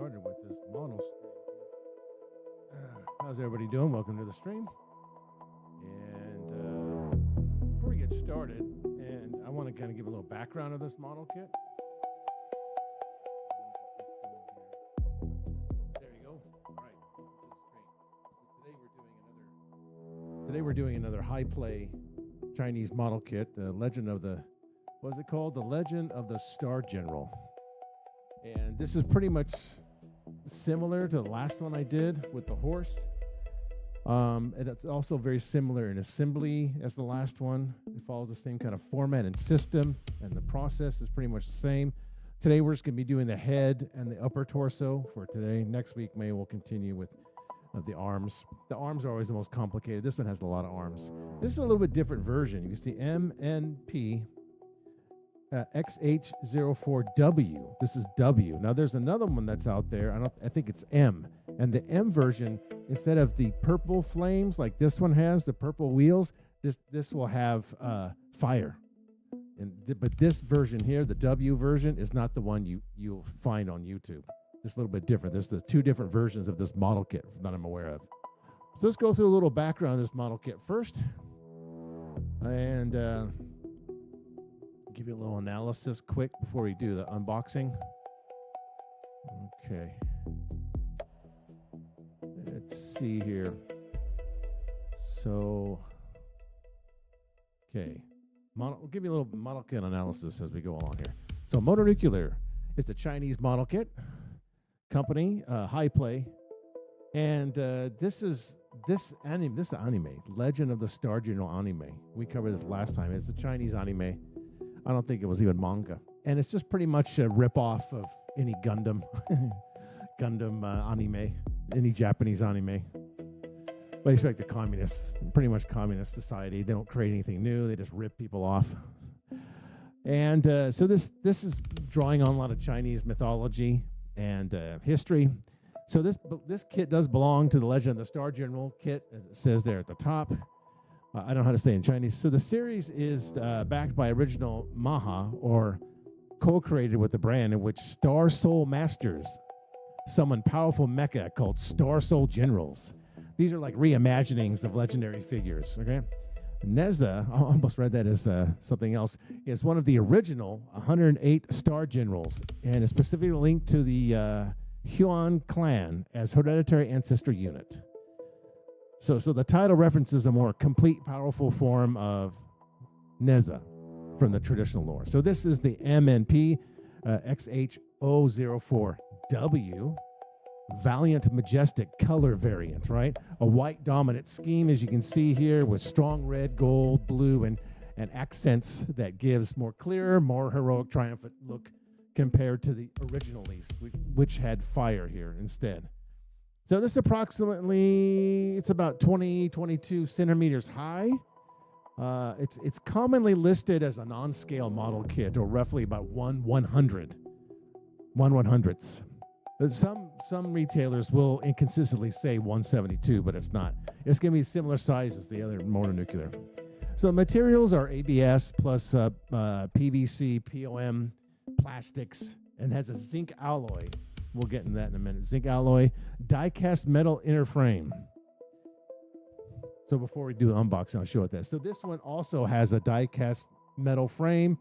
started with this model stream. How's everybody doing? Welcome to the stream. And before we get started, and I want to kind of give a little background of this model kit. There you go. All right. So today we're doing another high play Chinese model kit, the Legend of the, what is it called? The Legend of the Star General. And this is pretty much similar to the last one I did with the horse. And it's also very similar in assembly as the last one. It follows the same kind of format and system, and the process is pretty much the same. Today we're just going to be doing the head and the upper torso for today. Next week, maybe we'll continue with the arms. The arms are always the most complicated. This one has a lot of arms. This is a little bit different version. You can see MNP-XH04W. This is W. Now there's another one that's out there. I think it's M. And the M version, instead of the purple flames like this one has, the purple wheels, this will have fire. But this version here, the W version, is not the one you'll find on YouTube. It's a little bit different. There's the two different versions of this model kit that I'm aware of. So let's go through a little background of this model kit first. And give you a little analysis quick before we do the unboxing. Okay. Let's see here. So, okay. We'll give you a little model kit analysis as we go along here. So, Motor Nuclear is a Chinese model kit company, high play. And this anime, Legend of the Star General anime. We covered this last time. It's a Chinese anime. I don't think it was even manga. And it's just pretty much a rip-off of any Gundam anime, any Japanese anime. But expect the communists, pretty much communist society. They don't create anything new. They just rip people off. And so this is drawing on a lot of Chinese mythology and history. So this kit does belong to the Legend of the Star General kit, as it says there at the top. I don't know how to say in Chinese. So the series is backed by original Maha, or co-created with the brand, in which Star Soul Masters summon powerful mecha called Star Soul Generals. These are like reimaginings of legendary figures, okay? Nezha, I almost read that as something else, is one of the original 108 Star Generals, and is specifically linked to the Huan clan as hereditary ancestor unit. So the title references a more complete, powerful form of Nezha from the traditional lore. So this is the MNP-XH04W Valiant Majestic color variant, right? A white dominant scheme, as you can see here, with strong red, gold, blue, and accents that gives more clearer, more heroic, triumphant look compared to the original lease, which had fire here instead. So this approximately, it's about 22 centimeters high. It's commonly listed as a non-scale model kit, or roughly about 1/100ths. Some retailers will inconsistently say 172, but it's not. It's going to be similar size as the other Motor Nuclear. So the materials are ABS plus PVC, POM, plastics, and has a zinc alloy. We'll get into that in a minute. Zinc alloy, die-cast metal inner frame. So before we do the unboxing, I'll show it this. So this one also has a die-cast metal frame,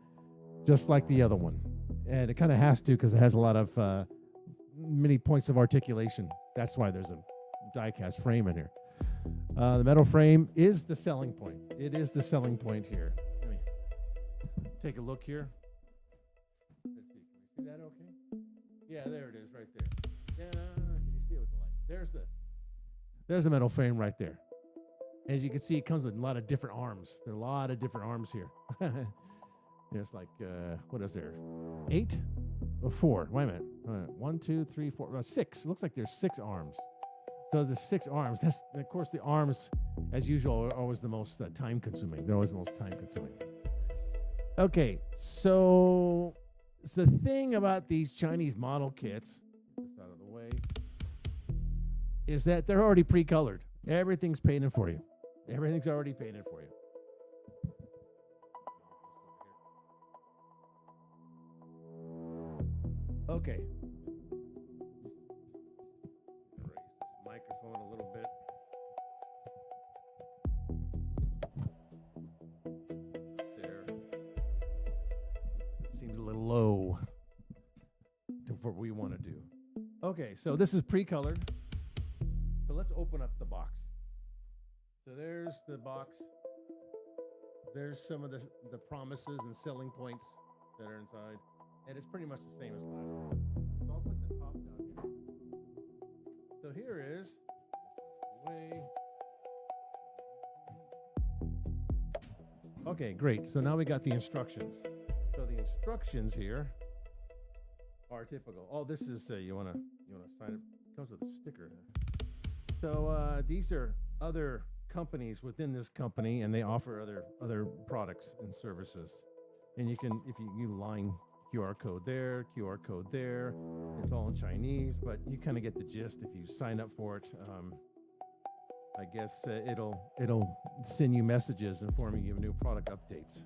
just like the other one. And it kind of has to, because it has a lot of many points of articulation. That's why there's a die-cast frame in here. The metal frame is the selling point. It is the selling point here. Let me take a look here. Let's see. Can you see that okay? Yeah, there it is right there. Yeah, can you see it with the light? There's the metal frame right there. As you can see, it comes with a lot of different arms. There are a lot of different arms here. There's like, what is there? 8 or 4? Wait a minute. 1, 2, 3, 4, 6. It looks like there's 6 arms. So there's 6 arms. That's, of course, the arms, as usual, are always the most time-consuming. They're always the most time-consuming. Okay, so the thing about these Chinese model kits, get this out of the way, is that they're already pre-colored. Everything's painted for you. Everything's already painted for you. Okay. a little low to what we want to do. Okay, so this is pre-colored. So let's open up the box. So there's the box. There's some of the promises and selling points that are inside. And it's pretty much the same as last one. So I'll put the top down here. So here is way. Okay, great. So now we got the instructions. So the instructions here are typical. Oh, this is you wanna sign it. It comes with a sticker. So these are other companies within this company, and they offer other products and services. And you can, if you line QR code there, QR code there. It's all in Chinese, but you kind of get the gist if you sign up for it. I guess it'll send you messages informing you of new product updates.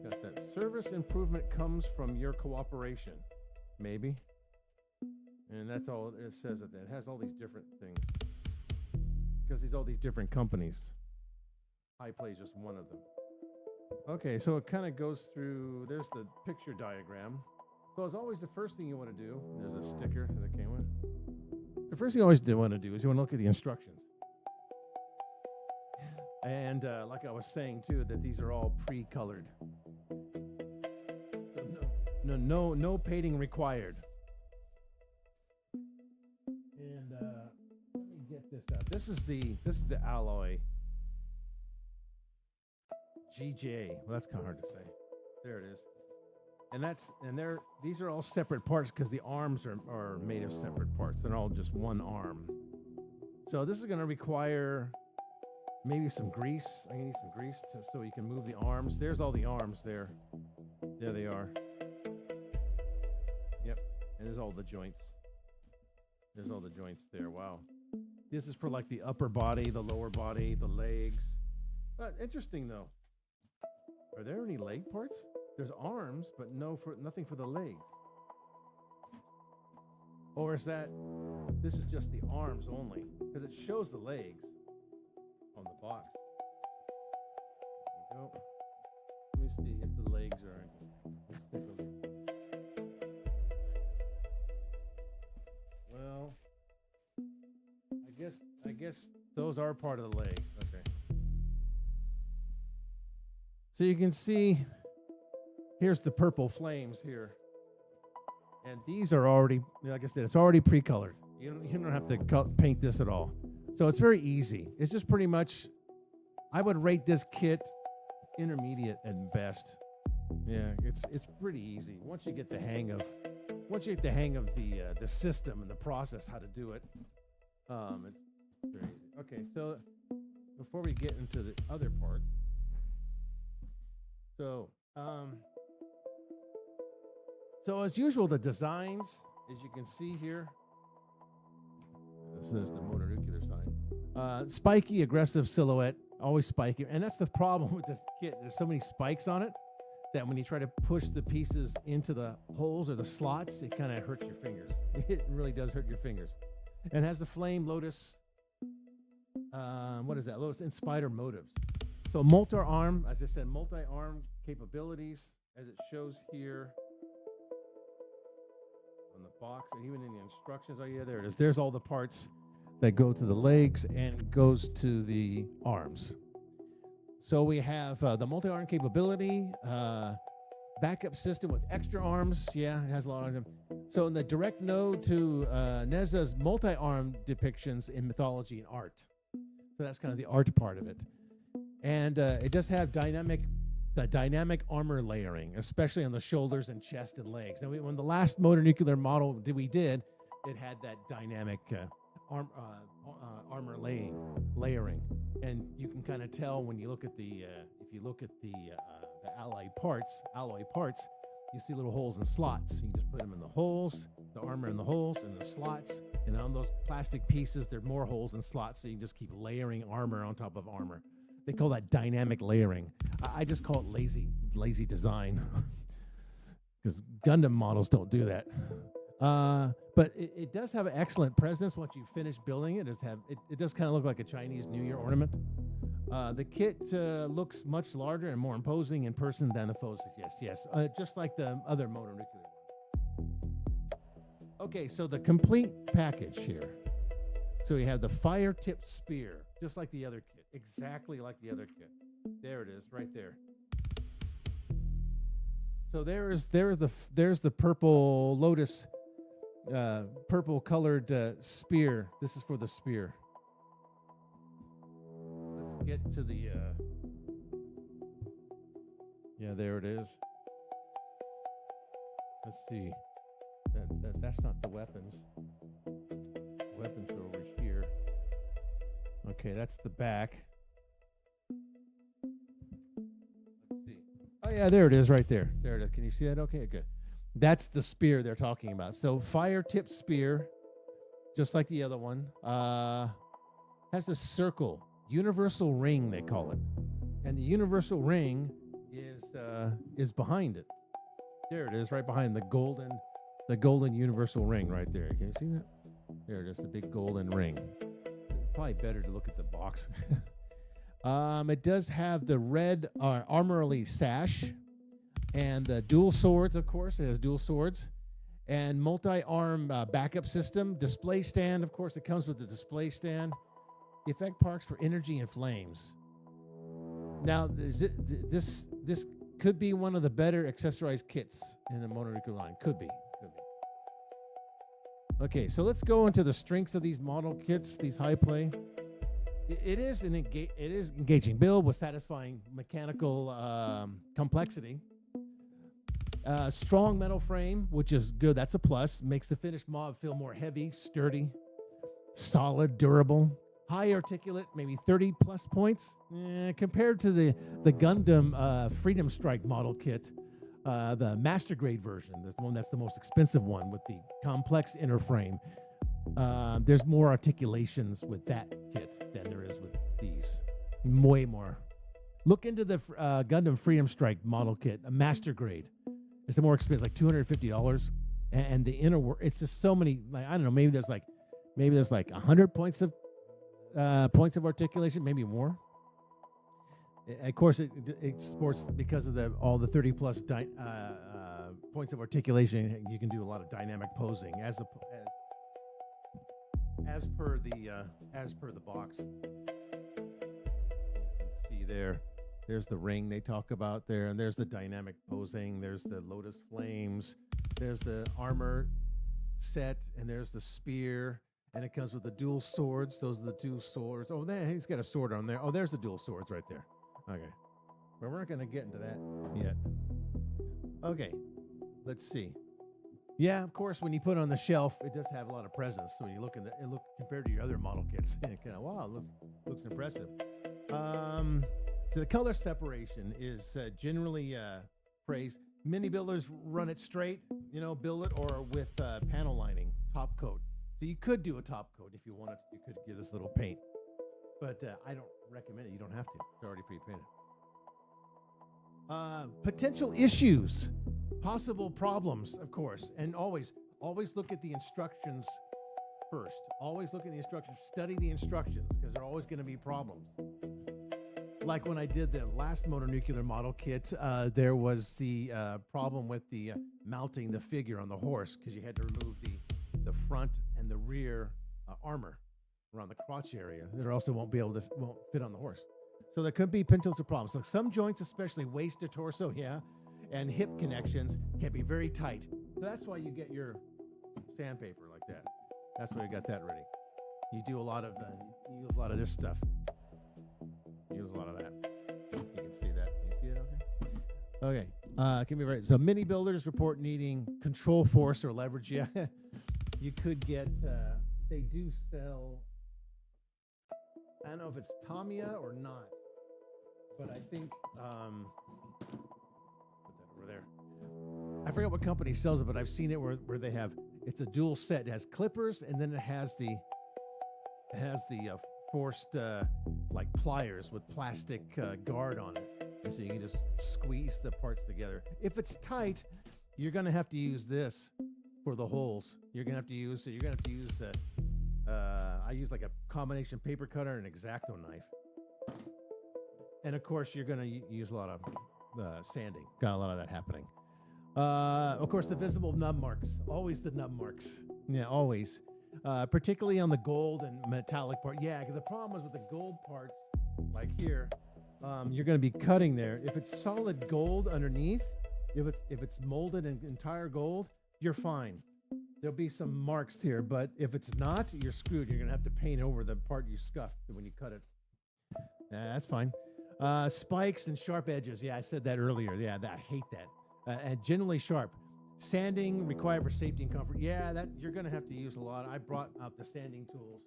Got that service improvement comes from your cooperation, maybe. And that's all it says. It has all these different things because there's all these different companies. HiPlay is just one of them. Okay, so it kind of goes through. There's the picture diagram. So as always, the first thing you want to do. There's a sticker that came with. The first thing you always want to do is you want to look at the instructions. And like I was saying too, that these are all pre-colored. No painting required. And let me get this out. This is the alloy GJ. Well, that's kind of hard to say. There it is. And these are all separate parts because the arms are made of separate parts. They're all just one arm. So this is going to require maybe some grease. I need some grease so you can move the arms. There's all the arms there. There they are. Yep. And there's all the joints. There's all the joints there. Wow. This is for like the upper body, the lower body, the legs. Interesting though. Are there any leg parts? There's arms, but nothing for the legs. Or is this is just the arms only? Because it shows the legs on the box. There we go. Let me see if the legs are. Let's take a look. Well, I guess those are part of the legs. Okay. So you can see, here's the purple flames here. And these are already, like I said, it's already pre-colored. You don't have to paint this at all. So it's very easy. It's just pretty much, I would rate this kit intermediate at best. Yeah, it's pretty easy. Once you get the hang of the system and the process, how to do it, it's very easy. Okay, so before we get into the other parts, so as usual, the designs, as you can see here, this is the mononuclear sign. Spiky, aggressive silhouette, always spiky. And that's the problem with this kit. There's so many spikes on it that when you try to push the pieces into the holes or the slots, it kind of hurts your fingers. It really does hurt your fingers. And has the flame, lotus, what is that? Lotus and spider motives. So multi-arm, as I said, multi-arm capabilities, as it shows here on the box and even in the instructions. Oh yeah, there it is. There's all the parts that go to the legs and goes to the arms. So we have the multi-arm capability, backup system with extra arms. Yeah, it has a lot of them. So in the direct node to Nezha's multi-arm depictions in mythology and art. So that's kind of the art part of it. And it does have dynamic armor layering, especially on the shoulders and chest and legs. Now, when the last motor-nuclear model we did, it had that dynamic armor layering, and you can kind of tell when you look at the alloy parts, you see little holes and slots. You can just put them in the holes, the armor in the holes and the slots, and on those plastic pieces, there are more holes and slots, so you can just keep layering armor on top of armor. They call that dynamic layering. I just call it lazy design because Gundam models don't do that. But it does have an excellent presence once you finish building it. It does kind of look like a Chinese New Year ornament. The kit looks much larger and more imposing in person than the photos suggest. Yes, just like the other mononuclear one. Okay, so the complete package here. So we have the fire-tipped spear, just like the other kit, exactly like the other kit. There it is, right there. So there's the purple lotus, purple colored spear. This is for the spear. Let's get to the. Yeah, there it is. Let's see. That's not the weapons. Weapons are over here. Okay, that's the back. Let's see. Oh yeah, there it is, right there. There it is. Can you see that? Okay, good. That's the spear they're talking about. So fire-tipped spear, just like the other one, has a circle, universal ring they call it, and the universal ring is behind it. There it is, right behind the golden universal ring right there. Can you see that? There it is, the big golden ring. Probably better to look at the box. It does have the red armorly sash and the dual swords, of course. It has dual swords and multi-arm backup system. Display stand, of course, it comes with the display stand. Effect parks for energy and flames. Now, this could be one of the better accessorized kits in the mononuclear line. Could be. Okay, so let's go into the strengths of these model kits, these high play. It is engaging build with satisfying mechanical complexity. Strong metal frame, which is good. That's a plus. Makes the finished mod feel more heavy, sturdy, solid, durable. High articulate, maybe 30 plus points. Compared to the Gundam Freedom Strike model kit, the master grade version, the one that's the most expensive one with the complex inner frame. There's more articulations with that kit than there is with these. Way more. Look into the Gundam Freedom Strike model kit, a master grade. It's the more expensive, like $250, and the inner work. It's just so many. Like, I don't know. Maybe there's like 100 points of articulation, maybe more. Of course, it sports because of all the 30 plus points of articulation. You can do a lot of dynamic posing as per the box. You can see there's the ring they talk about there, and there's the dynamic posing. There's the lotus flames. There's the armor set, and there's the spear. And it comes with the dual swords. Those are the two swords. Oh, there, he's got a sword on there. Oh, there's the dual swords right there. Okay. Well, we're not going to get into that yet. Okay. Let's see. Yeah, of course, when you put it on the shelf, it does have a lot of presence. So when you look in it look compared to your other model kits, kind of, wow, looks impressive. So the color separation is generally praised. Many builders run it straight, build it, or with panel lining, top coat. So you could do a top coat if you wanted to. You could give this little paint. But I don't recommend it. You don't have to. It's already pre-painted. Potential issues. Possible problems, of course. And always look at the instructions first. Always look at the instructions. Study the instructions, because there are always going to be problems. Like when I did the last mononuclear model kit, there was the problem with the mounting the figure on the horse, because you had to remove the front and the rear armor around the crotch area. It also won't fit on the horse. So there could be potential problems. Like some joints, especially waist to torso, and hip connections can be very tight. So that's why you get your sandpaper like that. That's why you got that ready. You do a lot of, you use a lot of this stuff. You use a lot of that. You can see that. Can you see it okay? Okay. Can be right. So many builders report needing control force or leverage. Yeah. You could get, they do sell, I don't know if it's Tamiya or not, but I think, put that over there. I forget what company sells it, but I've seen it where they have, it's a dual set. It has clippers, and then it has the forced, like pliers with plastic guard on it. And so you can just squeeze the parts together. If it's tight, you're going to have to use this for the holes. You're gonna have to use the. I use like a combination paper cutter and X-Acto knife, and of course you're gonna use a lot of sanding. Got a lot of that happening. Of course, the visible nub marks. Always the nub marks. Yeah, always. Particularly on the gold and metallic part. Yeah, 'cause the problem is with the gold parts, like here, you're going to be cutting there. If it's solid gold underneath, if it's molded in entire gold, you're fine. There'll be some marks here, but if it's not, you're screwed. You're going to have to paint over the part you scuffed when you cut it. That's fine. Spikes and sharp edges. Yeah, I said that earlier. Yeah, I hate that. And generally sharp. Sanding required for safety and comfort. Yeah, that you're going to have to use a lot. I brought out the sanding tools.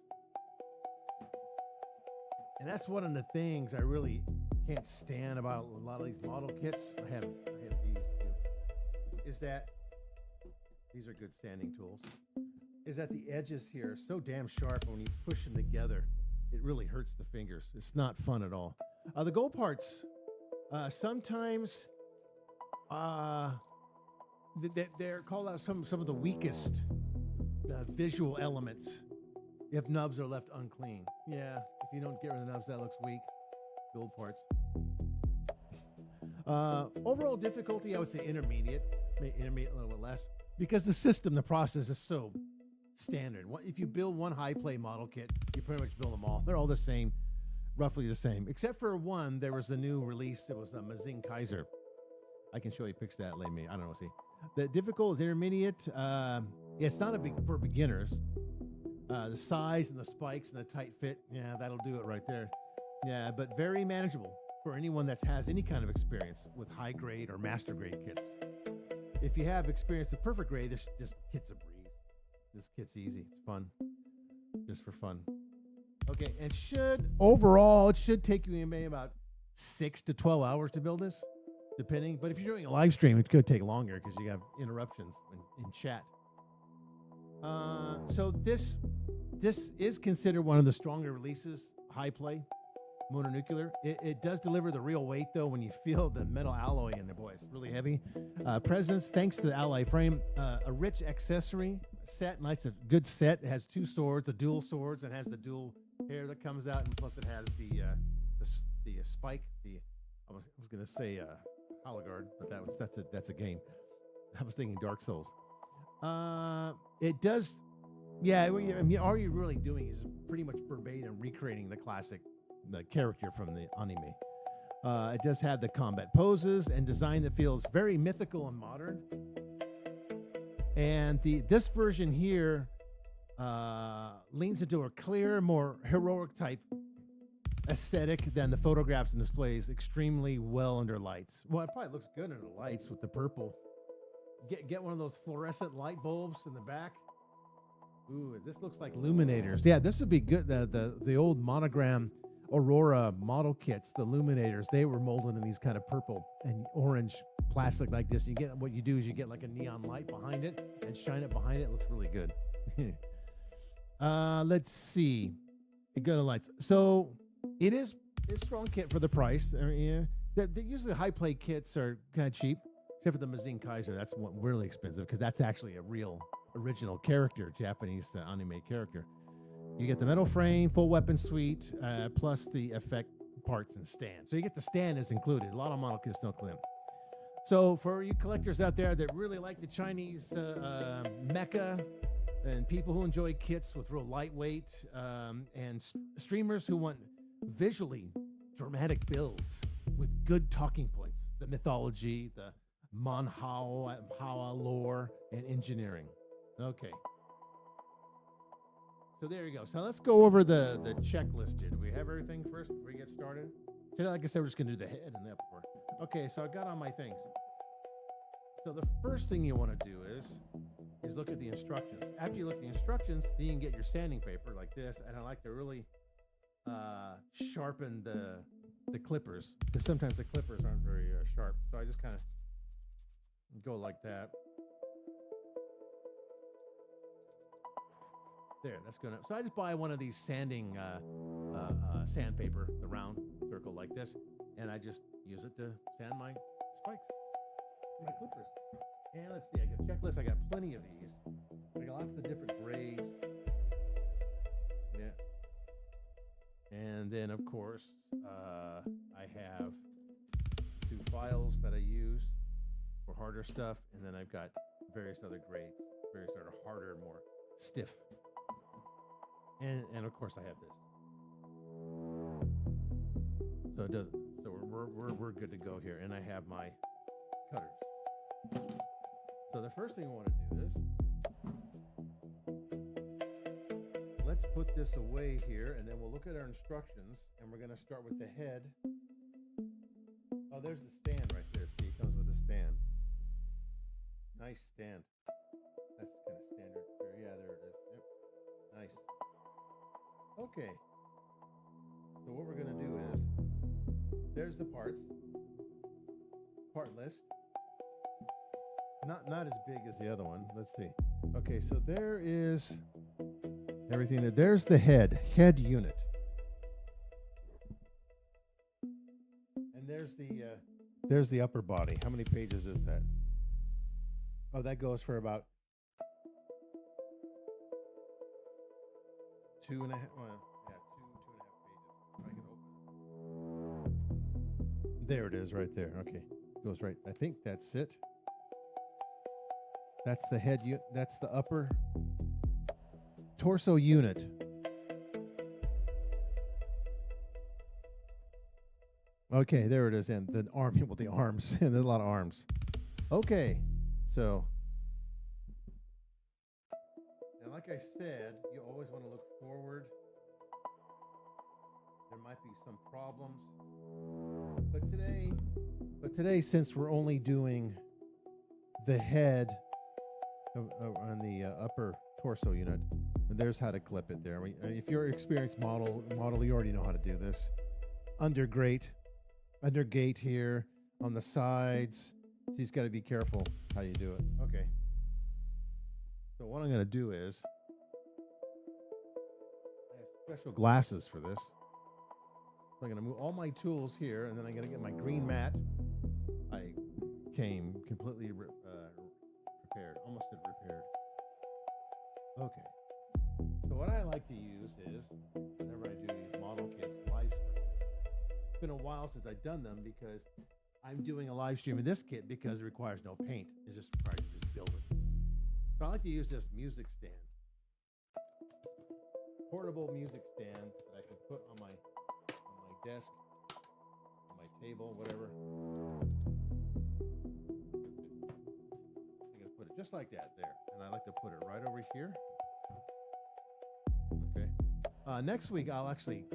And that's one of the things I really can't stand about a lot of these model kits. I have these too. Is that these are good sanding tools. Is that the edges here are so damn sharp when you push them together, it really hurts the fingers. It's not fun at all. The gold parts, sometimes they're called out some of the weakest visual elements if nubs are left unclean. Yeah, if you don't get rid of the nubs, that looks weak. Gold parts. Overall difficulty, I would say intermediate, maybe intermediate a little bit less, because the process is so standard. If you build one high play model kit, you pretty much build them all. They're all the same, roughly the same, except for one. There was a new release. It was a Mazing Kaiser. I can show you pictures of that later. I don't know. See, the difficult is intermediate. It's not for beginners. The size and the spikes and the tight fit, yeah, that'll do it right there. Yeah, but very manageable for anyone that has any kind of experience with high grade or master grade kits. If you have experience with perfect grade, this kit's a breeze. This kit's easy. It's fun, just for fun. Okay, and it should take you maybe about 6 to 12 hours to build this, depending. But if you're doing a live stream, it could take longer because you have interruptions in chat. So this is considered one of the stronger releases, high play, mononuclear. It does deliver the real weight, though, when you feel the metal alloy in there. Boy, it's really heavy. Presence, thanks to the alloy frame. A rich accessory set, nice, a good set. It has 2 swords, a dual swords, and has the dual hair that comes out, and plus it has the spike. I was going to say Hologard, but that's a game. I was thinking Dark Souls. It does, yeah. I mean, all you're really doing is pretty much verbatim recreating the character from the anime. It does have the combat poses and design that feels very mythical and modern. And this version here leans into a clear, more heroic type aesthetic than the photographs and displays. Extremely well under lights. Well, it probably looks good under lights with the purple. Get one of those fluorescent light bulbs in the back. Ooh, this looks like luminators. Yeah, this would be good. The old Monogram Aurora model kits, the luminators, they were molded in these kind of purple and orange plastic like this. What you do is you get like a neon light behind it and shine it behind it. It looks really good. Let's see. Go to lights. So it is a strong kit for the price. I mean, usually the high play kits are kind of cheap. Except for the Mazing Kaiser, that's really expensive because that's actually a real original character, Japanese anime character. You get the metal frame, full weapon suite, plus the effect parts and stand. So you get the stand is included. A lot of model kits don't include. So for you collectors out there that really like the Chinese Mecha and people who enjoy kits with real lightweight and streamers who want visually dramatic builds with good talking points, the mythology, the Manhwa lore and engineering. Okay. So there you go. So let's go over the checklist here. Do we have everything first before we get started? So like I said, we're just going to do the head and the upper part. Okay, so I got on my things. So the first thing you want to do is look at the instructions. After you look at the instructions, then you can get your sanding paper like this. And I like to really sharpen the clippers because sometimes the clippers aren't very sharp. So I just kind of go like that. There, that's good enough. So I just buy one of these sanding sandpaper, the round circle like this, and I just use it to sand my spikes, my clippers. And let's see, I got a checklist. I got plenty of these. I got lots of different grades. Yeah. And then, of course, I have 2 files that I use for harder stuff, and then I've got various other grades, various other harder, more stiff. And of course, I have this. So it does. So we're good to go here, and I have my cutters. So the first thing I want to do is let's put this away here, and then we'll look at our instructions, and we're going to start with the head. Oh, there's the stand right there. See, it comes with a stand. Nice stand. That's kind of standard there. Yeah, there it is. Yep. Nice. Okay. So what we're going to do is, there's the parts. Part list. Not as big as the other one. Let's see. Okay, so there is everything there. There's the head unit. And there's the upper body. How many pages is that? Oh, that goes for about 2.5. Well, yeah, 2.5 pages. I can open it. There it is, right there. Okay, goes right. I think that's it. That's the head unit. That's the upper torso unit. Okay, there it is. And the arm, well, the arms. And there's a lot of arms. Okay, so. And like I said, you always want to look forward. There might be some problems. But today, since we're only doing the head on the upper torso unit, and there's how to clip it there. If you're an experienced model, you already know how to do this. Under gate here on the sides. So you've got to be careful how you do it. Okay. So what I'm going to do is, I have special glasses for this. So I'm going to move all my tools here, and then I'm going to get my green mat. I came completely prepared, almost said repaired. Okay. So what I like to use is, whenever I do these model kits live stream, it's been a while since I've done them because I'm doing a live stream of this kit because it requires no paint. It just requires you just build it. So I like to use this music stand. Portable music stand that I can put on my desk, on my table, whatever. I'm gonna put it just like that there. And I like to put it right over here. Okay. Next week I'll actually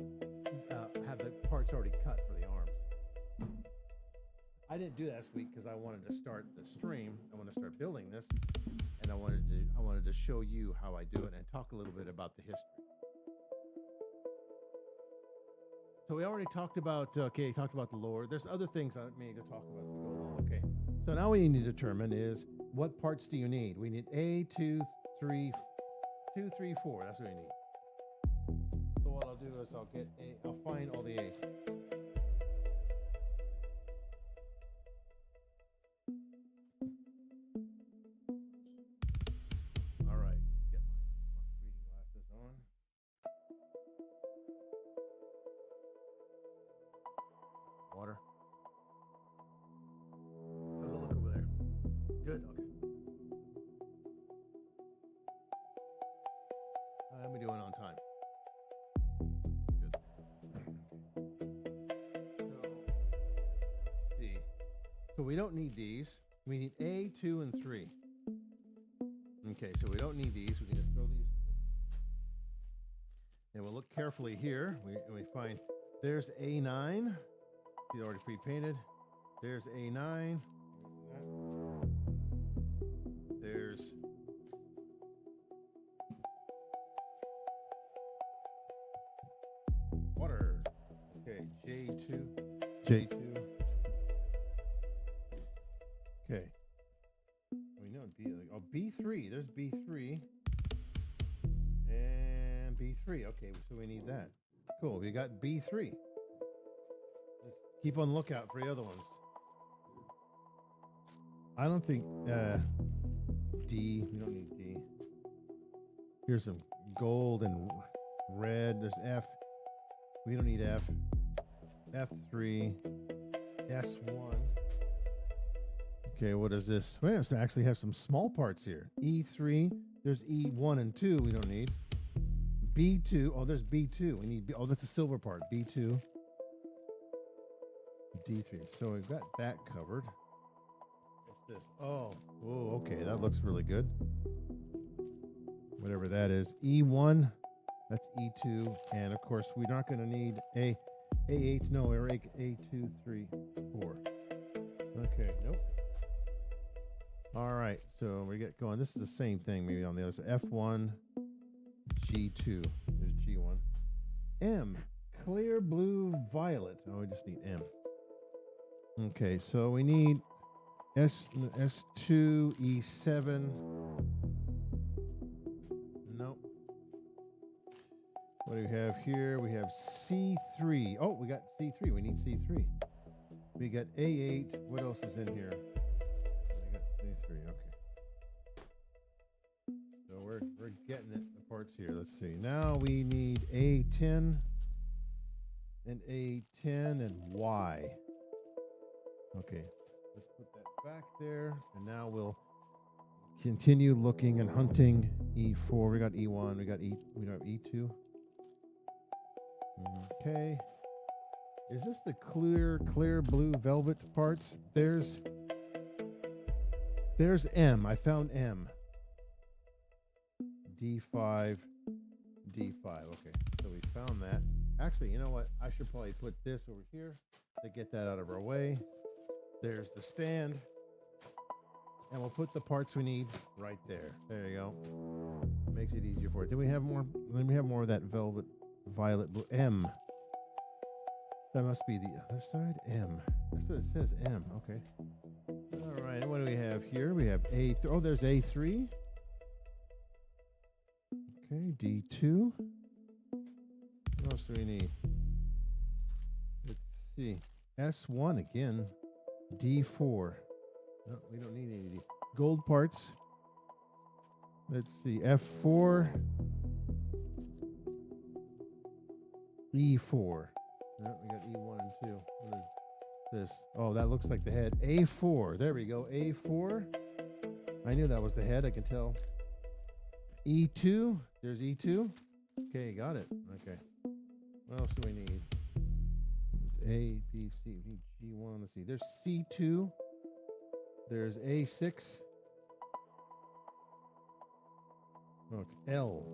have the parts already cut for the arms. I didn't do that this week because I wanted to start the stream. I want to start building this, and I wanted to show you how I do it and talk a little bit about the history. So we already talked about the lore. There's other things I may go talk about as we go along. Okay. So now what you need to determine is what parts do you need? We need A, 2, 3, 4. That's what we need. So what I'll do is I'll find all the A's. All right, let's get my reading glasses on. Water. How's it look over there? Good, okay. How are we doing on time? Good. So, let's see. So we don't need these. We need A, 2, and 3. Okay, so we don't need these. We can just throw these. And we'll look carefully here. We find there's A9. See, already pre-painted. There's A9. There's water. Okay, J2. Okay. We know B3. There's B3. And B3. Okay, so we need that. Cool. We got B3. Let's keep on the lookout for the other ones. I don't think D. We don't need D. Here's some gold and red. There's F. We don't need F. F3. S1. Okay, what is this? We actually have some small parts here. E3. There's E1 and 2 we don't need. B2. Oh, there's B2. We need B. Oh, that's a silver part. B2. D3. So we've got that covered. What's this? Oh, okay. That looks really good. Whatever that is. E1. That's E2. And of course, we're not going to need A8. No, we're A2, 3, 4. Okay, nope. All right, so we get going. This is the same thing, maybe on the other side. F1, G2. There's G1. M, clear, blue, violet. Oh, we just need M. Okay, so we need S2, E7. Nope. What do we have here? We have C3. Oh, we got C3. We need C3. We got A8. What else is in here? We got C3. Okay. So we're getting it. The parts here. Let's see. Now we need A10 and A10 and Y. Okay. Let's put that back there. And now we'll continue looking and hunting E4. We got E1. We got E2. Okay. Is this the clear blue velvet parts? There's M. I found M. D5, D5. Okay, so we found that. Actually, you know what? I should probably put this over here to get that out of our way. There's the stand. And we'll put the parts we need right there. There you go. Makes it easier for it. Then we have more. Then we have more of that velvet, violet blue. M. That must be the other side. M. That's what it says. M. Okay. All right. And what do we have here? We have A. Oh, there's A3. Okay. D2. What else do we need? Let's see. S1 again. D4. No, we don't need any of these. Gold parts. Let's see. F4. E4. No, we got E1 and 2. What is this? Oh, that looks like the head. A4. There we go. A4. I knew that was the head. I can tell. E2. There's E2. Okay, got it. Okay. What else do we need? A, B, C, D, G1. Let's see. There's C2. There's A6. Look, L.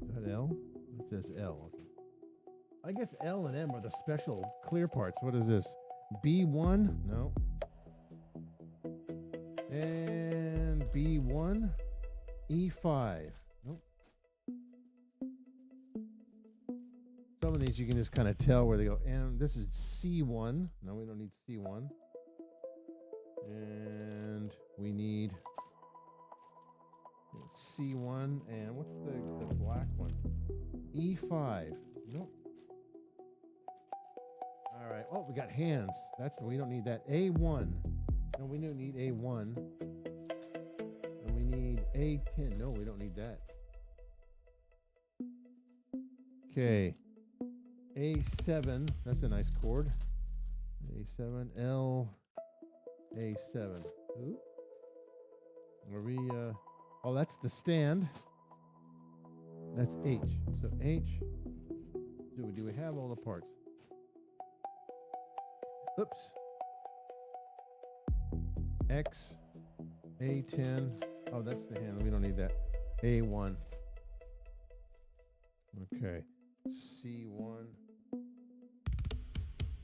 Is that L? It says L. Okay. I guess L and M are the special clear parts. What is this? B1? No. And B1. E5. Nope. Some of these you can just kind of tell where they go. And this is C1. No, we don't need C1. And we need C1. And what's the black one? E5. Nope. All right. Oh, we got hands. We don't need that. A1. No, we don't need A1. And we need A10. No, we don't need that. Okay. A7. That's a nice chord. A7. L. A7. Ooh. Are we, oh, that's the stand. That's H. So H. Do we have all the parts? Oops. X. A10. Oh, that's the hand. We don't need that. A1. Okay. C1.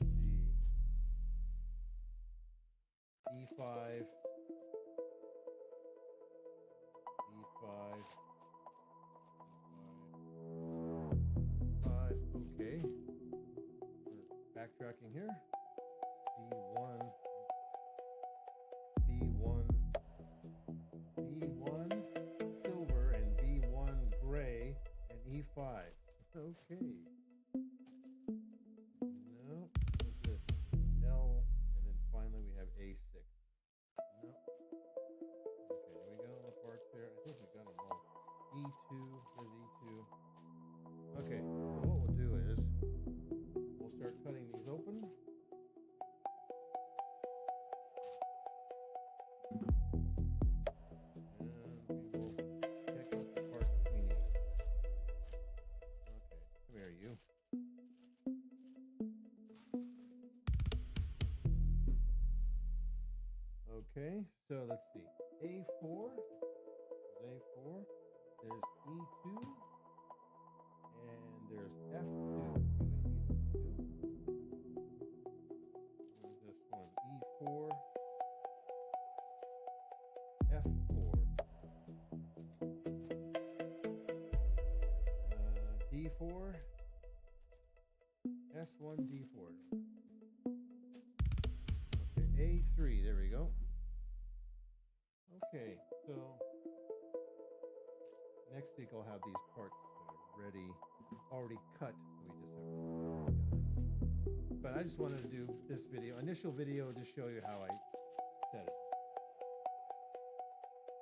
D. E5. E5. 5. Okay. We're backtracking here. B1. B1. B1 silver and B1 gray and E5. Okay. No. What's this? L. And then finally we have A6. No. Okay, we got all the parts there. I think we got them all. E2, there's E2. Okay, so what we'll do is we'll start cutting these open. And we will check out the parts we need. Okay, come here, you. Okay, so let's see. A4, there's A4, there's E2, and there's F2. Where's this one? E4, F4, D4, S1, D4. Okay, A3, there we go. Okay, so next week I'll have these parts ready, already cut. So we just have to put them together. But I just wanted to do this initial video, to show you how I set it.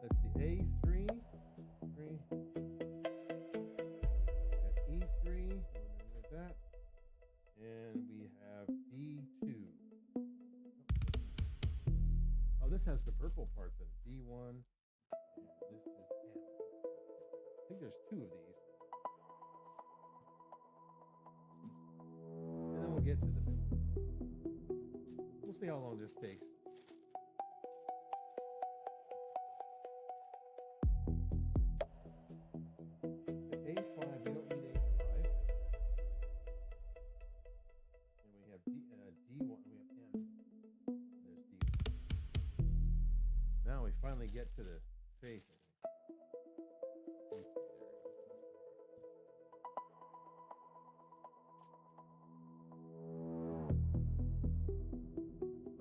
Let's see, A3, got E3, like that, and we have D2. Oh, this has the purple parts in it. D1, and this is M. I think there's two of these. And then we'll get to the middle. We'll see how long this takes. The A5, we don't need A5. And we have D1, we have M. There's D1. Now we finally get to the face.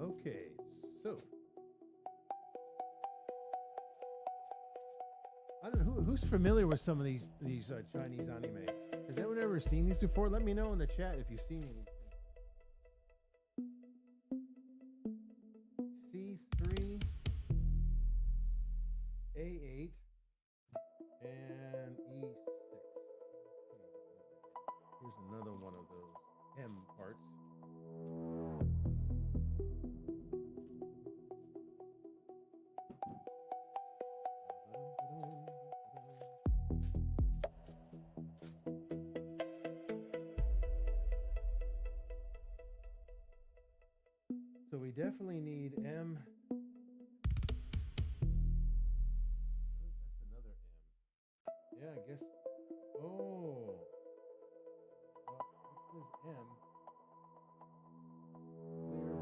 Okay, so I don't know who's familiar with some of these Chinese anime. Has anyone ever seen these before? Let me know in the chat if you've seen anything. C3, A8, and E6. Here's another one of those M parts. So we definitely need M. That's another M. Yeah, I guess. Oh. Well, this is M. Clear.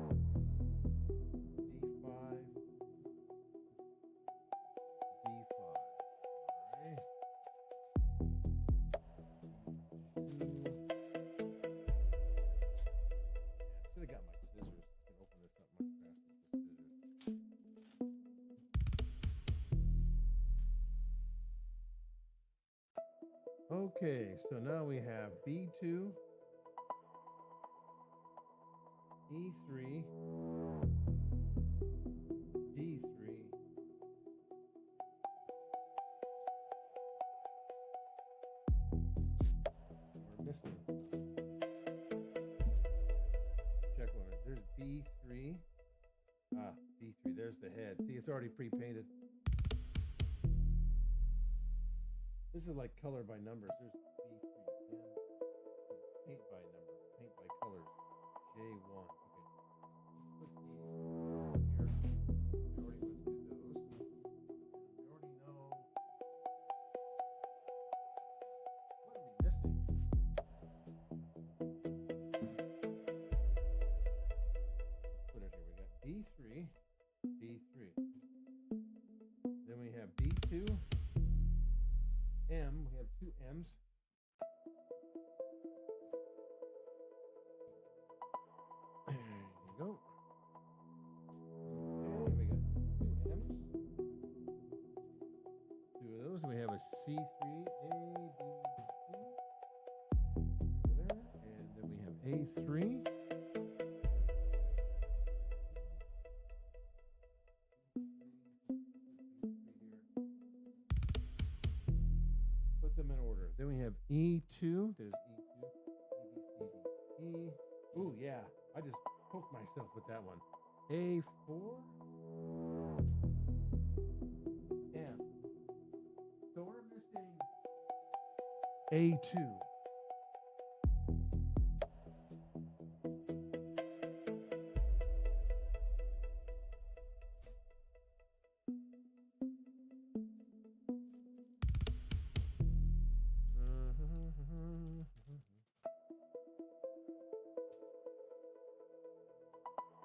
D5. D5. All right. Should have got my scissors. I can open this up much faster with the scissors. Okay, so now we have B2, E3, D3, we're missing. Check one. There's B3. Ah, B3. There's the head. See, it's already pre-painted. This is like color by numbers. There's B3. Paint by number. Paint by colors. J1. Okay. Put these here. We already went through those. We already know. What are we missing? Put it here. We got B3. B3. Then we have B2. M, we have two M's. There you go. Okay, we got two M's. Two of those. We have a C3, A, B, C. Over there. And then we have A3. put them in order. Then we have E2. There's E2. A, B, C, D, E. Ooh, yeah. I just poked myself with that one. A4. M. So we're missing A2.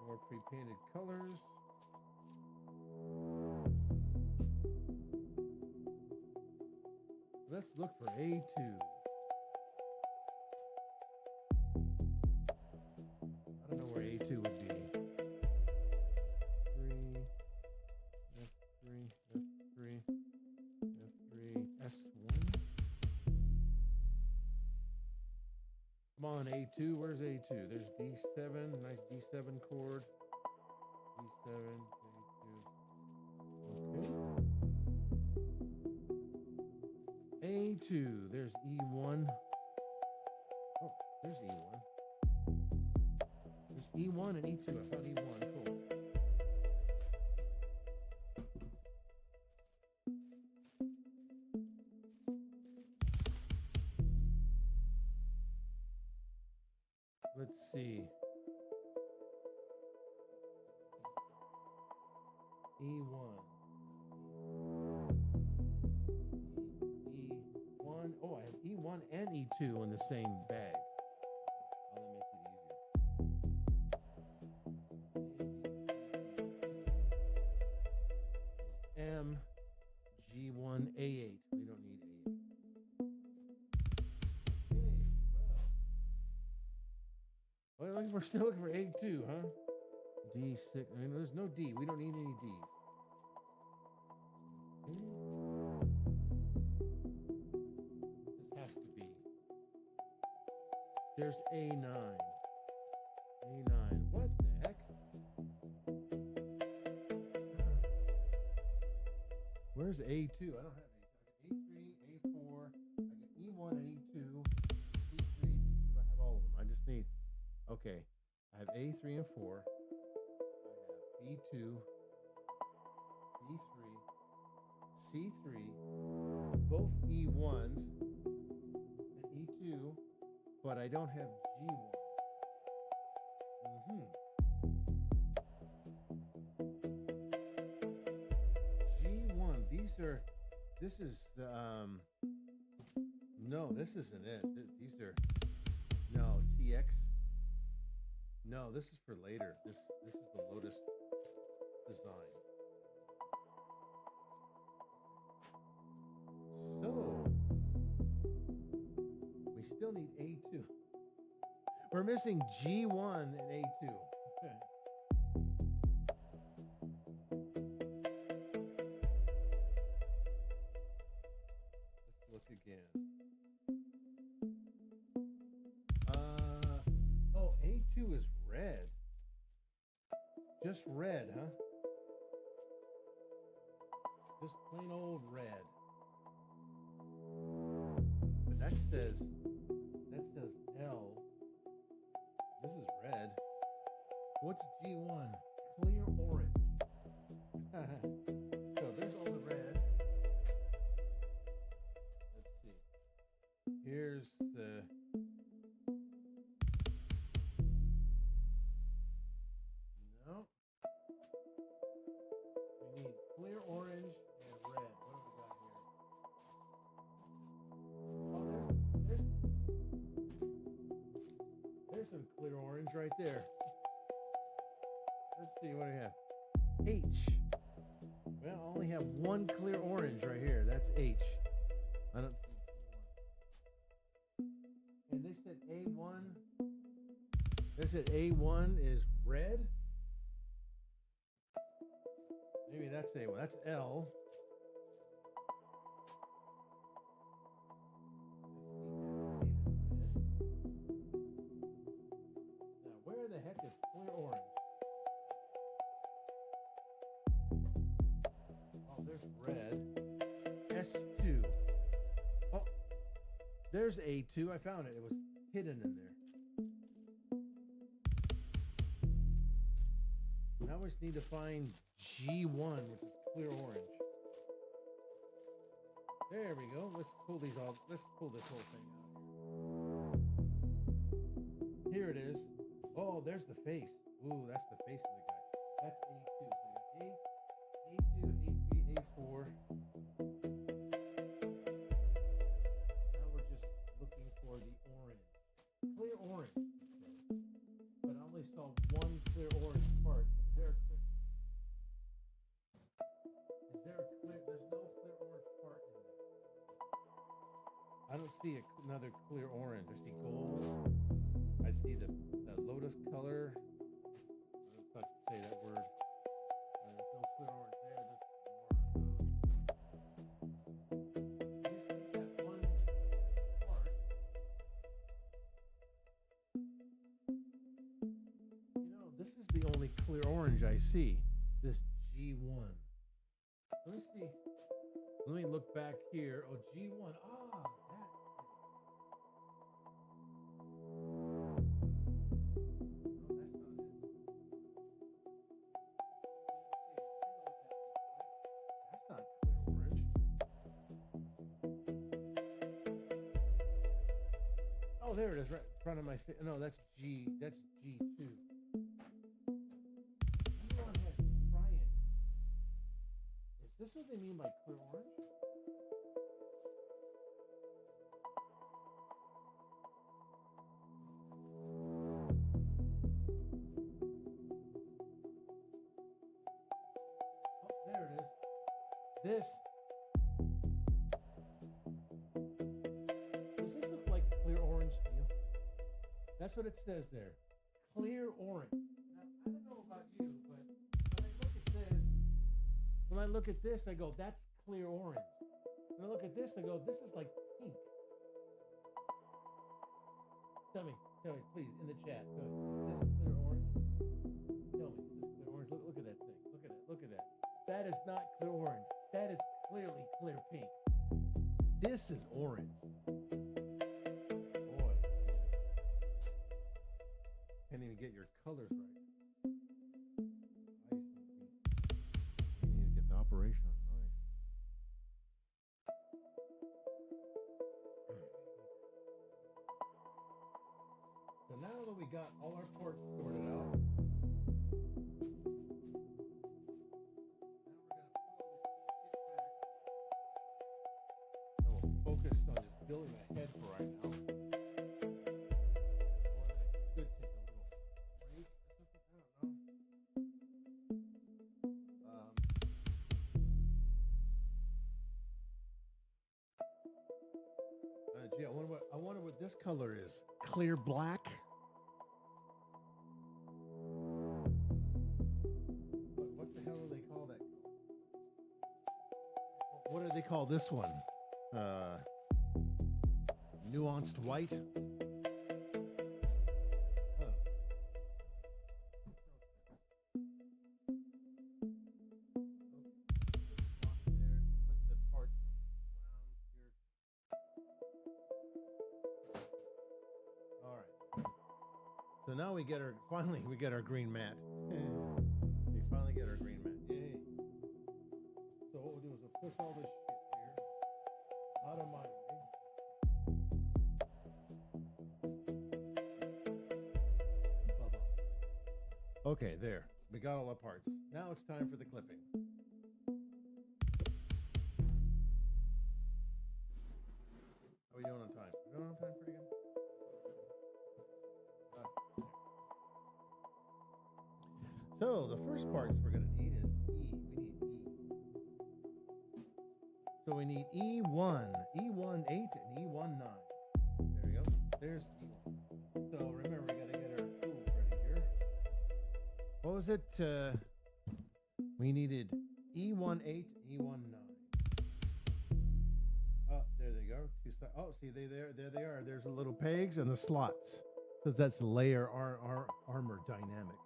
More pre-painted colors. Let's look for A2. I don't know where A2 would be. 3, F3, F3, F3, S1. Come on, A2. Where's A2? There's D7. Nice D7 chord. D7, A2. Okay. A2. There's E1. Oh, there's E1. There's E1 and E2. I found E1. Cool. Let's see. E1. E1. Oh, I have E1 and E2 in the same bag. Oh, that makes it easier. M, G1, A8. We don't need A8. Okay, well, we're still looking for A2, huh? D6. I mean, there's no D. We don't need any Ds. This has to be. There's A9. A9. What the heck? Where's A2? I don't have A2. I got A3, A4. I got E1 and E2. E3, E2. I have all of them. I just need. Okay. I have A3 and 4. I have B2, B3, C3, both E1s and E2, but I don't have G1. G1, this is the, no, this isn't it. These are, no, TX. No, this is for later. This is the Lotus design. So we still need A2. We're missing G1 and A2. Let's look again. Oh, A2 is red. Just red, huh? Just plain old red. But that says L. This is red. What's G1? Clear orange. So there's all the red. Let's see. Here's the clear orange and red. What have we got here? Oh, there's some clear orange right there. Let's see what do we have. H. Well, I only have one clear orange right here. That's H. I don't see. And they said A1. They said A1 is red. Maybe that's A1. That's L. Now, where the heck is clear orange? Oh, there's red. S2. Oh, There's A2. I found it. It was hidden in there. Now we just need to find G1, which is clear orange. There we go. Let's pull these all. Let's pull this whole thing out. Here it is. Oh, there's the face. Ooh, that's the face of the guy. That's A2. So you have A2, A3, A4. Now we're just looking for the orange. Clear orange. But I only saw one clear orange part. Is there a clear? There's no clear orange part in there. I don't see another clear orange. I see gold. I see the lotus color. I don't know if I can say that word. There's no clear orange there. There's more of those. You just need that one part. You know, this is the only clear orange I see. This G1. Let me see. Let me look back here. Oh, G1. Ah, that. No, that's not it. That's not clear orange. Oh, there it is, right in front of my face. No, that's G. That's G2. G1 has triangle. Is this what they mean by clear orange? Oh, there it is. This. Does this look like clear orange to you? That's what it says there. Clear orange. Now, I don't know about you, but when I look at this, I go, that's clear orange. When I look at this, I go, this is like pink. Tell me, please, in the chat. Is this clear orange? Tell me, is this clear orange? Look at that thing. Look at that. That is not clear orange. That is clearly clear pink. This is orange. Boy. Can't even get your colors right. You need to get the operation on. So now that we got all our ports sorted out, now we're going to put all this shit back. And we'll focus on just building a head for right now. Or I could take a little break or something. I don't know. Gee, I wonder what this color is. Clear black. What the hell do they call that? What do they call this one? Nuanced white. So now we get our, finally we get our green mat. We finally get our green mat. Yay. So what we'll do is we'll push all this shit here out of my way. Okay, there. We got all our parts. Now it's time for the clipping. How are we doing on time? We're doing on time pretty good? So the first parts we're going to need is E. We need E. So we need E1, E18, and E19. There we go. There's E1. So remember, we got to get our tools ready here. What was it? We needed E18, E19. Oh, there they go. Two sides. Oh, see, there they are. There's the little pegs and the slots. So that's layer armor dynamic.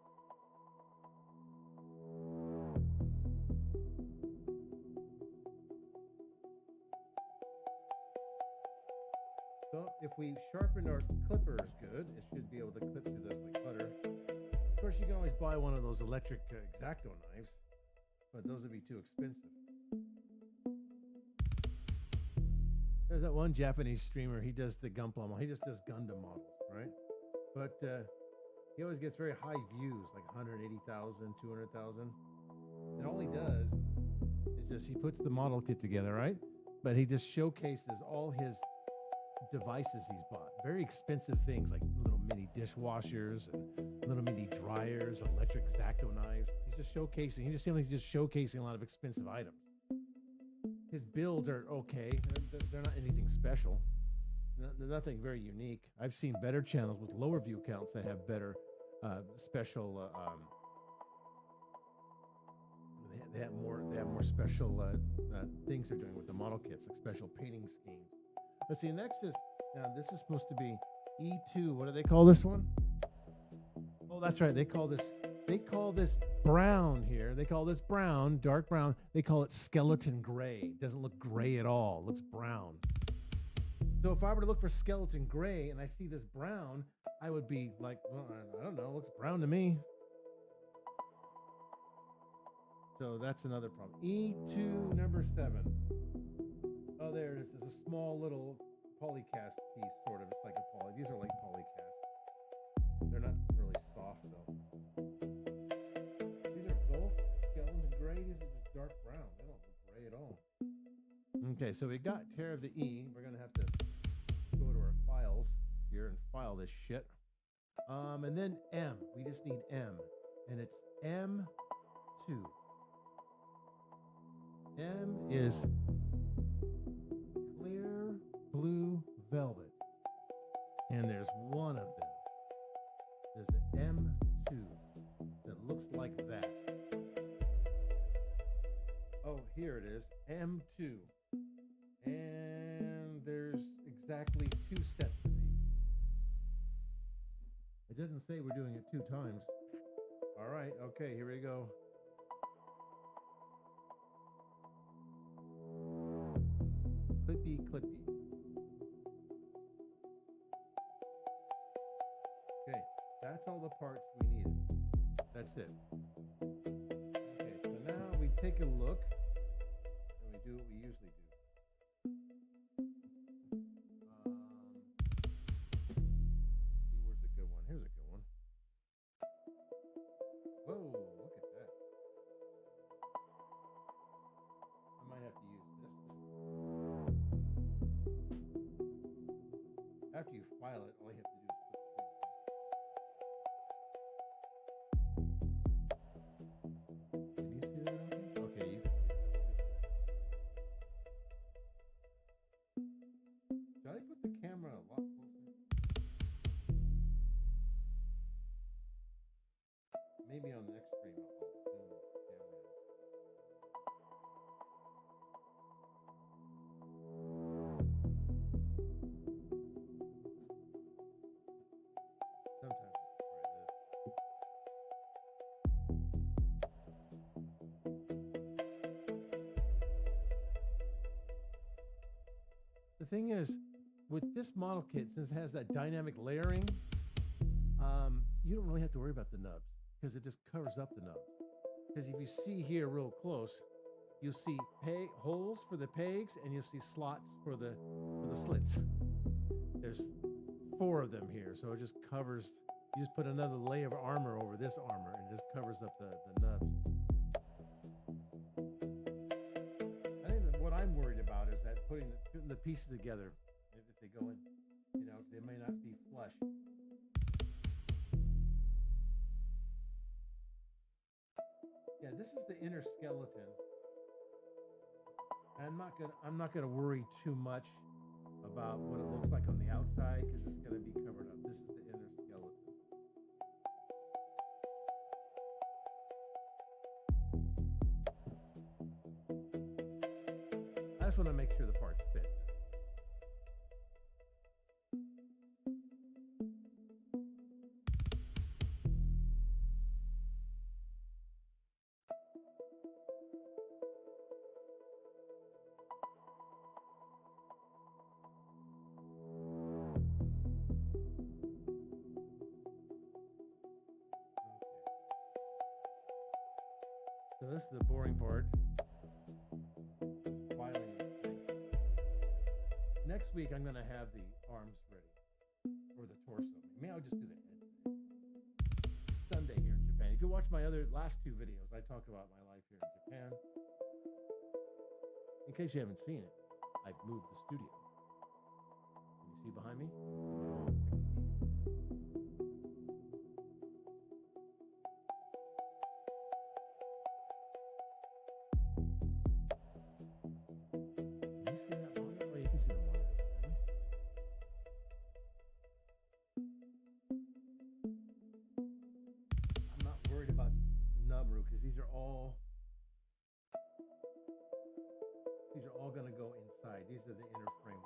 So if we sharpen our clippers good, it should be able to clip through this like butter. Of course, you can always buy one of those electric X-Acto knives, but those would be too expensive. There's that one Japanese streamer. He does the Gunpla model. He just does Gundam models, right? But he always gets very high views, like 180,000, 200,000. And all he does is just he puts the model kit together, right? But he just showcases all his devices he's bought. Very expensive things like little mini dishwashers and little mini dryers, electric X-Acto knives. He's just showcasing. He just seems like he's just showcasing a lot of expensive items. His builds are okay. They're not anything special. They're nothing very unique. I've seen better channels with lower view counts that have better special. They have more special things they're doing with the model kits, like special painting schemes. Let's see. Next is now this is supposed to be E2. What do they call this one? Oh, that's right. They call this brown here. They call this brown, dark brown. They call it skeleton gray. It doesn't look gray at all. It looks brown. So if I were to look for skeleton gray and I see this brown, I would be like, well, I don't know. It looks brown to me. So that's another problem. E2 number 7. Oh, there it is. There's a small little polycast piece, sort of. It's like a poly. These are like polycast. They're not really soft though. These are both skeleton gray. These are just dark brown. They don't look gray at all. Okay, so we got tear of the E. We're gonna have to go to our files here and file this shit. And then M. We just need M, and it's M2. M is clear blue velvet, and there's one of them. There's an M2 that looks like that. Oh, here it is, M2. And there's exactly 2 sets of these. It doesn't say we're doing it 2 times. All right, okay, here we go. Clippy, clippy. Okay, that's all the parts we needed. That's it. Okay, so now we take a look and we do what we usually do. See, where's a good one? Here's a good one. Whoa, look at that. I might have to use this. After you file it, all you have to do is put the thing. Can you see that? Okay, you can see it. Should I put the camera a lot closer? Maybe on the next stream I'll zoom the camera in. Sometimes I try this. The thing is, with this model kit, since it has that dynamic layering, you don't really have to worry about the nubs because it just covers up the nubs. Because if you see here real close, you'll see holes for the pegs and you'll see slots for the slits. There's 4 of them here, so it just covers. You just put another layer of armor over this armor and it just covers up the nubs. I think that what I'm worried about is that putting the pieces together, if they go in, they may not be flush. Yeah, this is the inner skeleton. I'm not gonna worry too much about what it looks like on the outside because it's gonna be covered up. This is the inner skeleton. I just want to make sure the parts fit. this is the boring part. Filing these things. Next week, I'm going to have the arms ready or the torso. Maybe I'll just do the head today. It's Sunday here in Japan. If you watch my last two videos, I talk about my life here in Japan. In case you haven't seen it, I've moved the studio. Can you see behind me? Can you see that monitor? Oh, you can see the monitor. I'm not worried about Nubru because these are all going to go inside. These are the inner framework.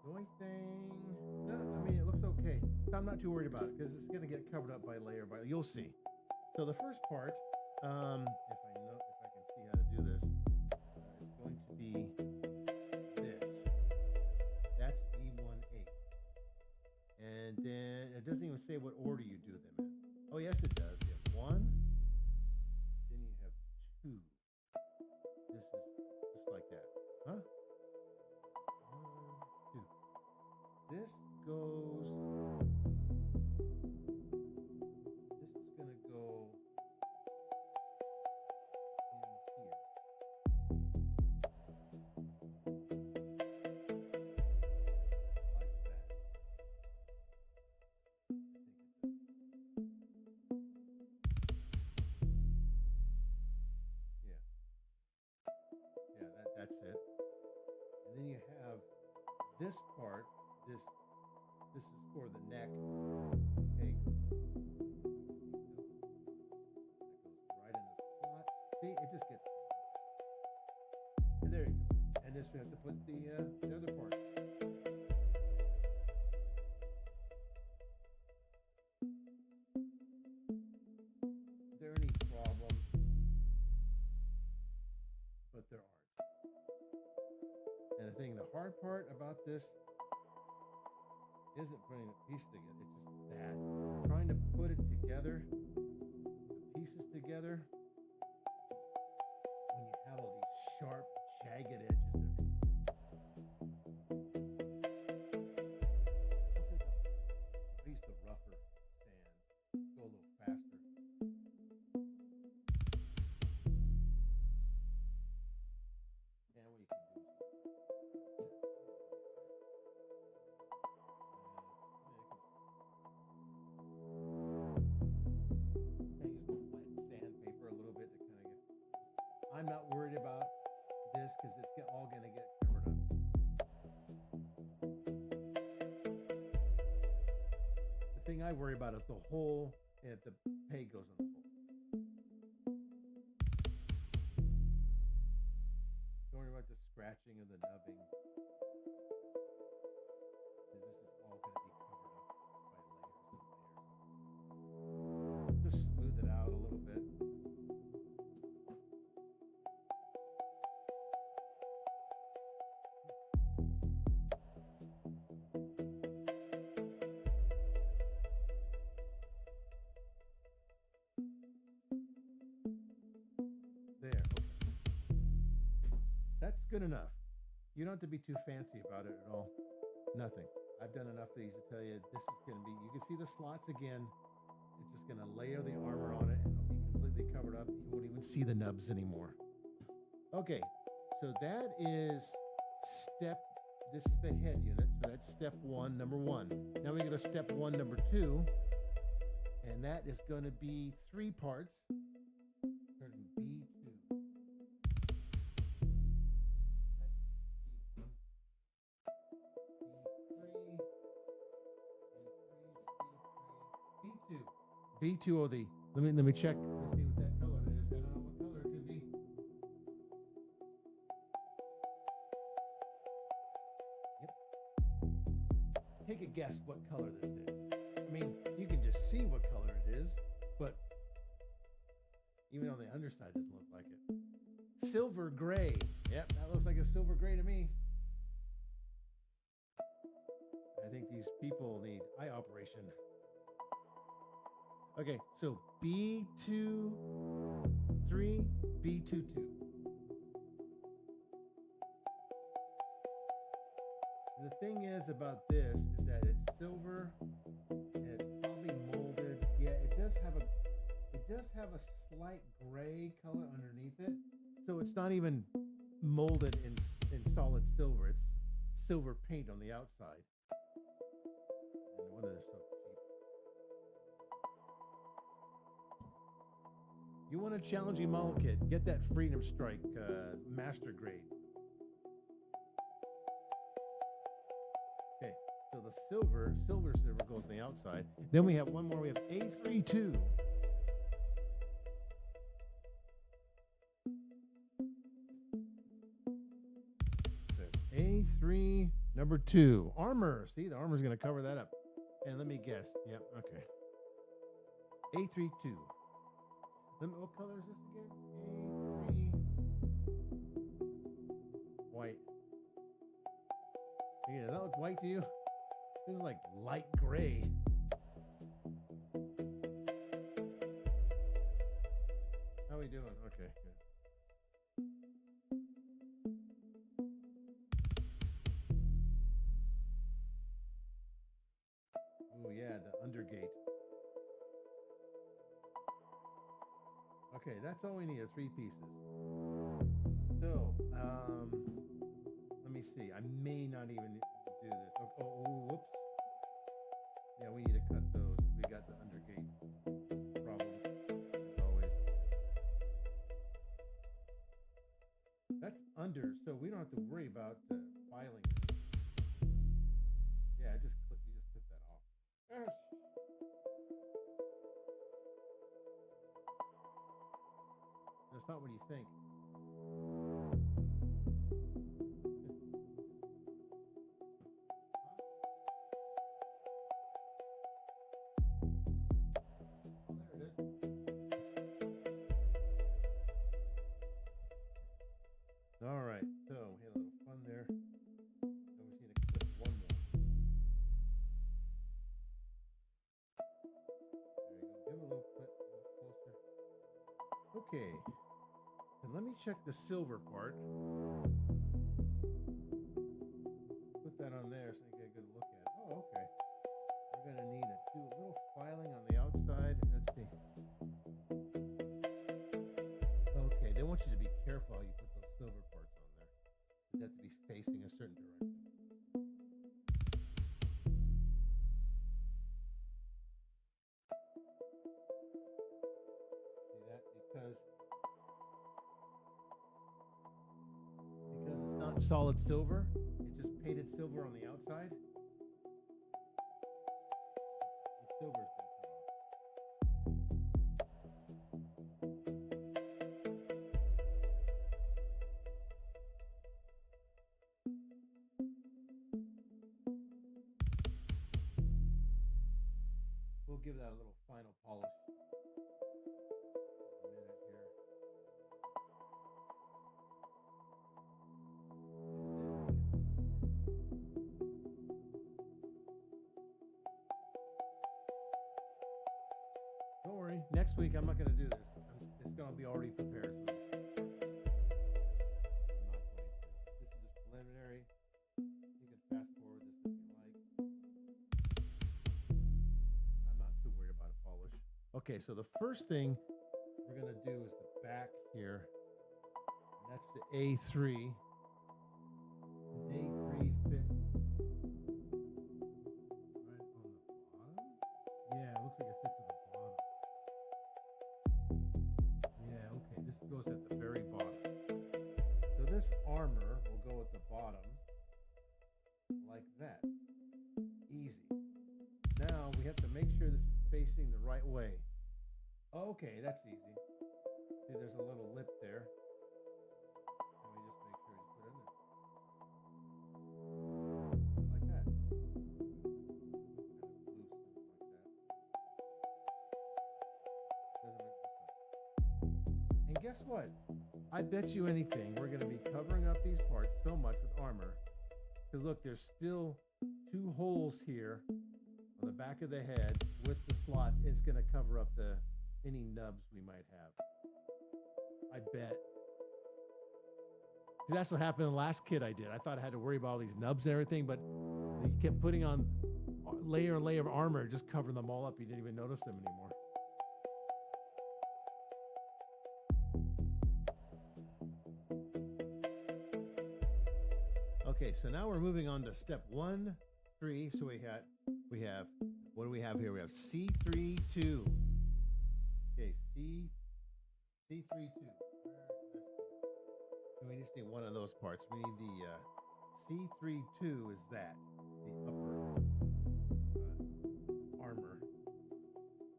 The only thing, no, I mean, it looks okay. I'm not too worried about it because it's going to get covered up by layer by, you'll see. So the first part, if I can see how to do this, is going to be this. That's E1A. And then it doesn't even say what order you do them in. Oh, yes, it does. You have 1, then you have 2. This is just like that. Huh? 1, 2. This goes. This is going to go in here. Like that. That's it. And then you have this part, this is for the neck. The peg goes right in the slot. See, it just gets. And there you go. And this we have to put the other part. Are there any problems? But there aren't. And the thing, the hard part about this isn't putting the piece together. It's just that. Trying to put it together, the pieces together, when you have all these sharp, jagged edges everywhere. I'll use the rougher sand. Go a little faster. And what you can do is I'm not worried about this because it's all going to get covered up. The thing I worry about is the hole, and if the peg goes in the hole. Don't worry about the scratching or the nubbing, because this is all going to be covered up by layers and layers. Just smooth it out a little bit. There, okay. That's good enough. You don't have to be too fancy about it at all. Nothing. I've done enough of these to tell you this is going to be, you can see the slots again. It's just going to layer the armor on it and it'll be completely covered up. You won't even see the nubs anymore. Okay, so that is this is the head unit. So that's step 1, number 1. Now we go to step 1, number 2. And that is going to be 3 parts. Starting B2. B2 or the let me check. Let's see what that color is. I don't know what color it could be. Yep. Take a guess what color this is. I mean, you can just see what color it is, but even on the underside doesn't look like it. Silver gray. Yep, that looks like a silver gray to me. I think these people need eye operation. Okay, so B2 A3B22. The thing is about this is that it's silver and it's probably molded. Yeah, it does have a slight gray color underneath it. So it's not even molded in solid silver. It's silver paint on the outside. And no wonder they're so cheap. You want a challenging model kit? Get that Freedom Strike Master Grade. Okay, so the silver goes on the outside. Then we have one more. We have A32. A3 number 2. Armor. See, the armor is going to cover that up. And let me guess. Yep, okay. A32. What color is this again? A3. White. Yeah, does that look white to you? This is like light gray. How are we doing? Okay, good. Oh yeah, the undergate. Okay, that's all we need are 3 pieces. So, let me see. I may not even do this. Oh, whoops. Yeah, we need to cut those. We got the undergate problems, as always. That's under, so we don't have to worry about filing it. Yeah, you just clip that off. That's not what you think. All right, so we had a little fun there. Now we just need to clip one more. There you go. Give it a little clip, a little closer. Okay, and let me check the silver part. Put that on there so you get a good look at it. Oh, okay. We're gonna need to do a little filing on the outside. Let's see. Okay, they want you to be careful how you put those silver parts on there. They have to be facing a certain direction. See that? Because it's not solid silver, it's just painted silver on the outside. The silver's been cut off. We'll give that a little final polish. A minute here. Don't worry, next week I'm not going to do this. It's going to be already prepared. So I'm not going to. This is just preliminary. You can fast forward this if you like. I'm not too worried about a polish. Okay, so the first thing we're going to do is the back here. And that's the A3. The A3 fits right on the bottom. Yeah, it looks like it fits at the bottom. Yeah, okay, this goes at the very bottom. So this armor will go at the bottom like that. Easy. Now we have to make sure this is facing the right way. Okay, that's easy. See, there's a little lip there. And we just make sure you put it in there. Like that. Kind of loose like that. Doesn't make this up. And guess what? I bet you anything we're going to be covering up these parts so much with armor. Because look, there's still 2 holes here on the back of the head with the slots. It's going to cover up any nubs we might have. I bet. That's what happened in the last kit I did. I thought I had to worry about all these nubs and everything, but you kept putting on layer and layer of armor, just covering them all up. You didn't even notice them anymore. Okay, so now we're moving on to step 1, 3. So we have, what do we have here? We have C32. Okay, C32. We just need one of those parts. We need the C32 is that, the upper armor.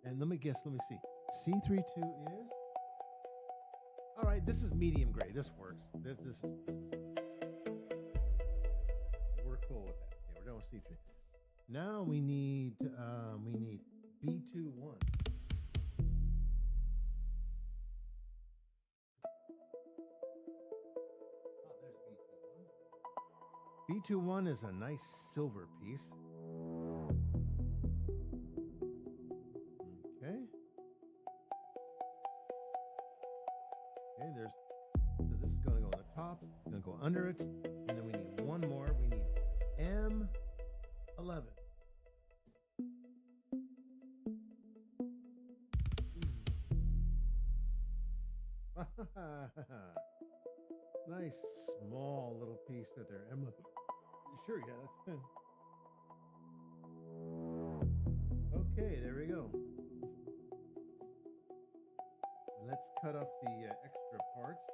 And let me see. C32 is, all right, this is medium gray. This works. This is we're cool with that. Okay, we're done with C3. Now we need B21. B21 is a nice silver piece. Okay. Okay, so this is going to go on the top, it's going to go under it, and then we need one more. We need M11. Nice small little piece right there. Sure, yeah, that's good. Okay, there we go. Let's cut off the extra parts.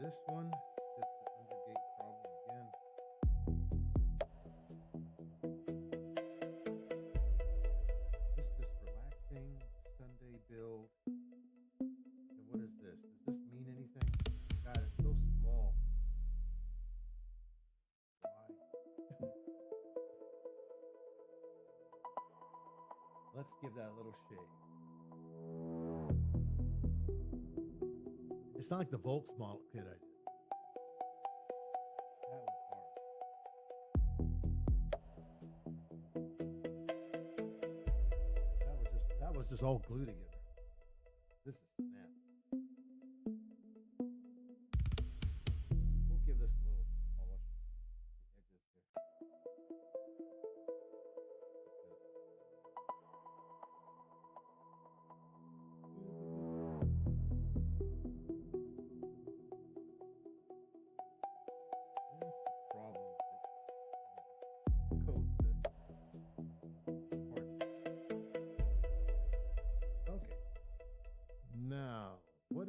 This one, this is the undergate problem again. This is just relaxing Sunday build. And what is this? Does this mean anything? God, it's so small. Why? Let's give that a little shake. It's not like the Volks model kit I did. That was hard. That was just all glued together. This is snap. We'll give this a little polish. The edges here.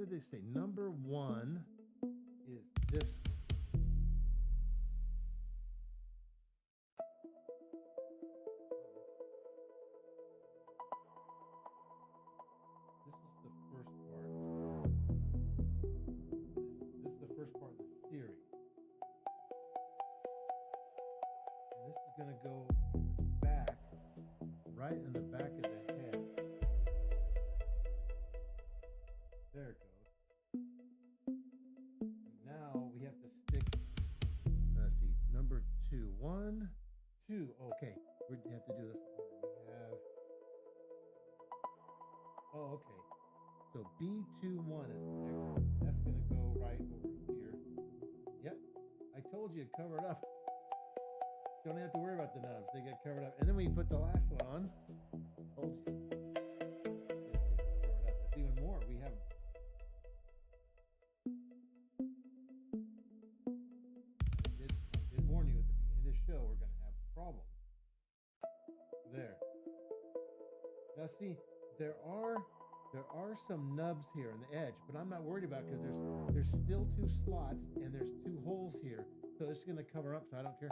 They say number 1 is this one. This is the first part. This is the first part of the series. And this is going to go in the back, right in the back of the head. There it goes. Number 2, 1, 2. Okay, we have to do this. We have. Oh, okay. So B21 is next. That's going to go right over here. Yep, I told you to cover it up. Don't have to worry about the nubs; they get covered up. And then when you put the last one on, told you. There's even more. We have. Show we're going to have problems. There. Now see, there are some nubs here on the edge, but I'm not worried about it because there's still 2 slots and there's 2 holes here, so it's going to cover up. So I don't care.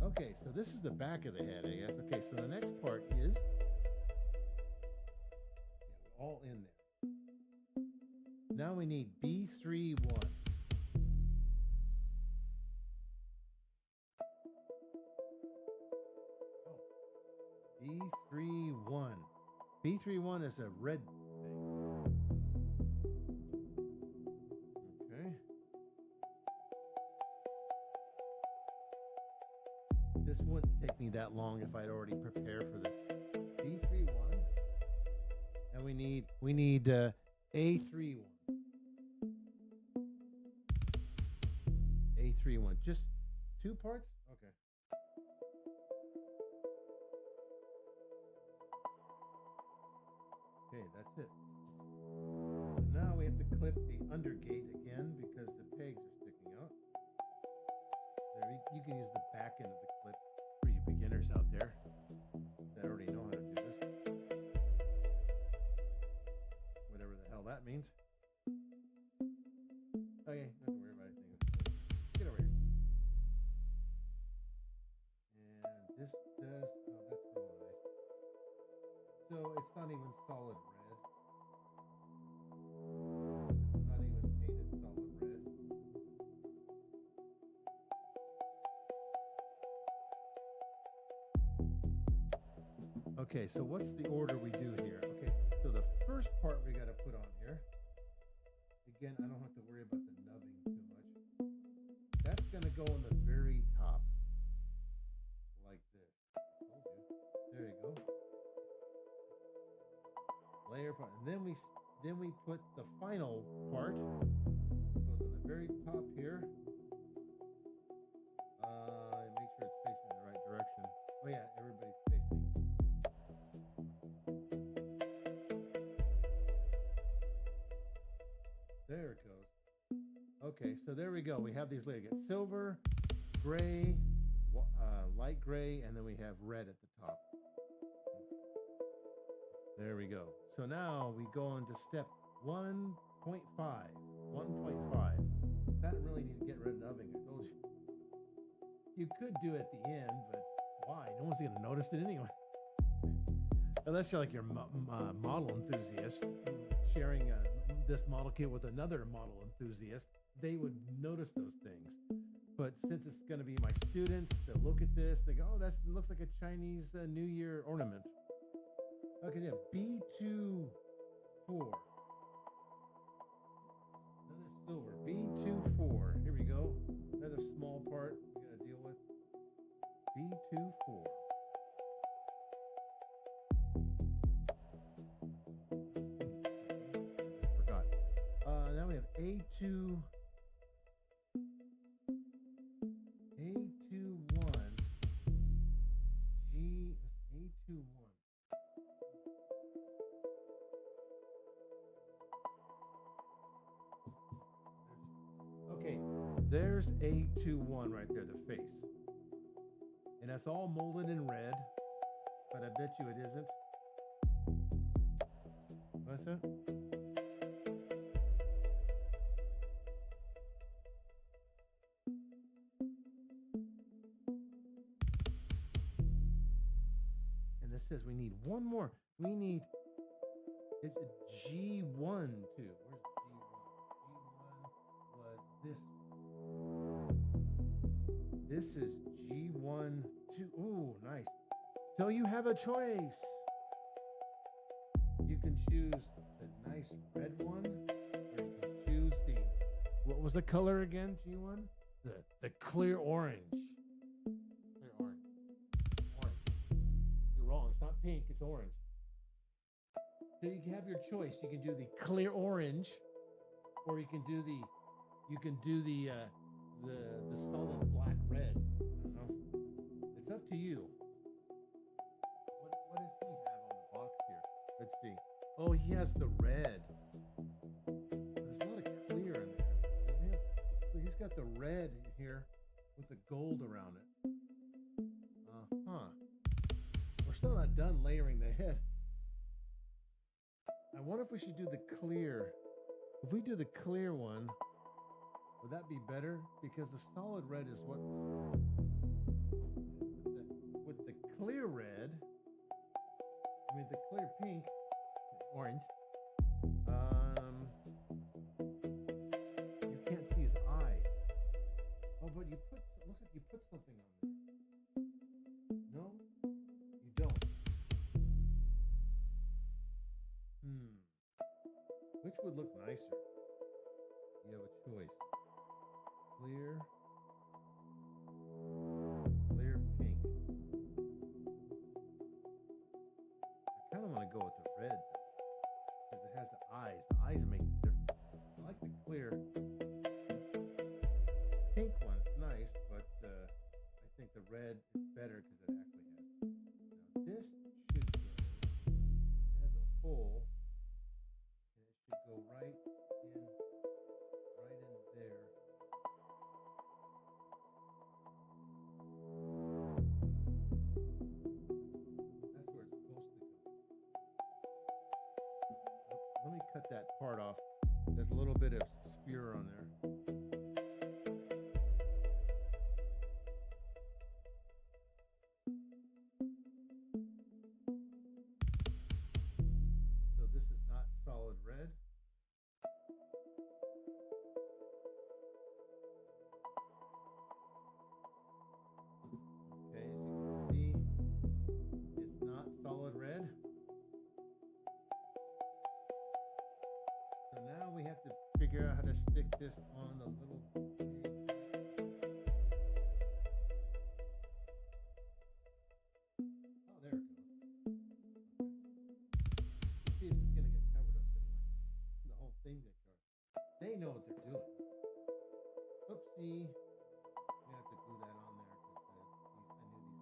Okay, so this is the back of the head, I guess. Okay, so the next part is all in there. Now we need B31. B31. B31 is a red thing. Okay. This wouldn't take me that long if I'd already prepared for this. B31. And we need A31. A31. Just 2 parts? Okay. Okay, that's it. So now we have to clip the undergate again because the pegs are sticking out. There, you can use the back end of the clip for you beginners out there that already know how to do this. Whatever the hell that means. Okay, not to worry about anything. Get over here. And this does, oh, that's really nice. So it's not even solid red. This is not even painted solid red. Okay, so what's the order we do here? Okay, so the first part we got to put on here. Again, I don't have to worry about the nubbing too much. That's going to go on the very top, like this. There you go. Layer part, and then we put the final part. Goes on the very top here. Make sure it's facing the right direction. Oh yeah, everybody's facing. There it goes. Okay, so there we go. We have these layers. Get silver, gray, light gray, and then we have red at the top. There we go. So now we go on to step 1.5. 1.5. That really need to get rid of nubbing. I told you. You could do it at the end, but why? No one's going to notice it anyway. Unless you're like your model enthusiast sharing this model kit with another model enthusiast, they would notice those things. But since it's going to be my students that look at this, they go, "Oh, that looks like a Chinese New Year ornament." Okay, yeah, B24. Another silver, B24. Here we go. Another small part we gotta deal with. B24. Just forgot. Now we have A2. A21. A21. Okay, there's A21 right there, the face. And that's all molded in red, but I bet you it isn't. What's that? And this says we need one more. We need, it's a G1 too. Where's G1? G1 was this. This is G1 2. Ooh, nice. So you have a choice. You can choose the nice red one, or you can choose the, what was the color again, G1? The clear orange. Clear orange. Orange. You're wrong. It's not pink, it's orange. So you can have your choice. You can do the clear orange, or you can do the solid black red. I don't know. It's up to you. What does he have on the box here? Let's see. Oh, he has the red. There's a lot of clear in there. Doesn't he have, he's got the red here with the gold around it. Uh-huh. We're still not done layering the head. I wonder if we should do the clear. If we do the clear one, would that be better? Because the solid red is what's with the clear red. I mean the clear pink, orange. but you put. Looks like you put something on there. No, you don't. Which would look nicer? You have a choice. Clear pink. I kind of want to go with the red because it has the eyes. The eyes make the difference. I like the clear pink one. It's nice, but I think the red is better because it actually has. Now this should go. It has a hole, and it should go right in there. That's where it's supposed to go. Let me cut that part off. There's a little bit of spear on there. So this is not solid red. Okay, as you can see, it's not solid red. So now we have to figure out how to stick this on the little pig. Oh, there it goes. Okay. See, this is going to get covered up anyway. The whole thing gets covered. They know what they're doing. Oopsie. We have to glue that on there because I knew these things. That's on there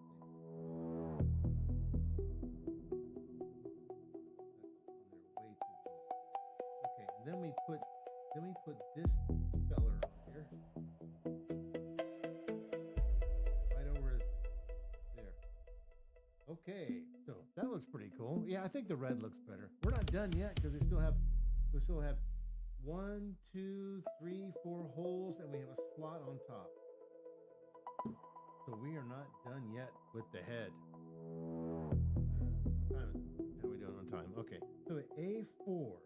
way too close. Okay, and then we put this feller on here. Right over his there. Okay, so that looks pretty cool. Yeah, I think the red looks better. We're not done yet because we still have 1, 2, 3, 4 holes, and we have a slot on top. So we are not done yet with the head. What time is it? How are we doing on time? Okay. So A4.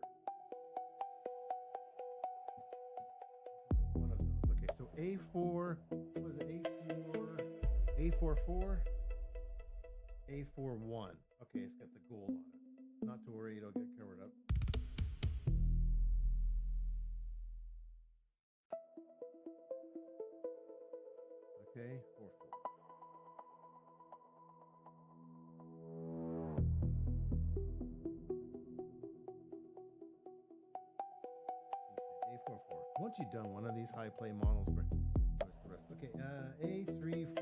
One of those. Okay. So A4. What was it? A4. A44. A41. Okay. It's got the gold on it. Not to worry. It'll get covered up. Okay. 4-4. Once you've done one of these high play models, where's the rest? Okay, A34.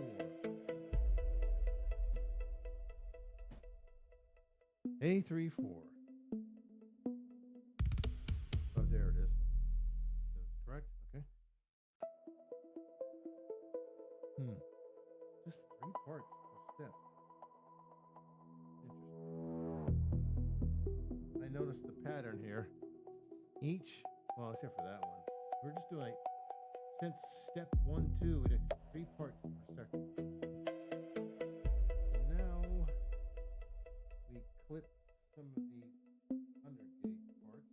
A34. Oh, there it is. That's correct. Okay. Just 3 parts per step. Interesting. I noticed the pattern here. Each, well, except for that one. We're just doing, since step 1, 2, we did 3 parts per second. So now we clip some of these 100 gauge parts.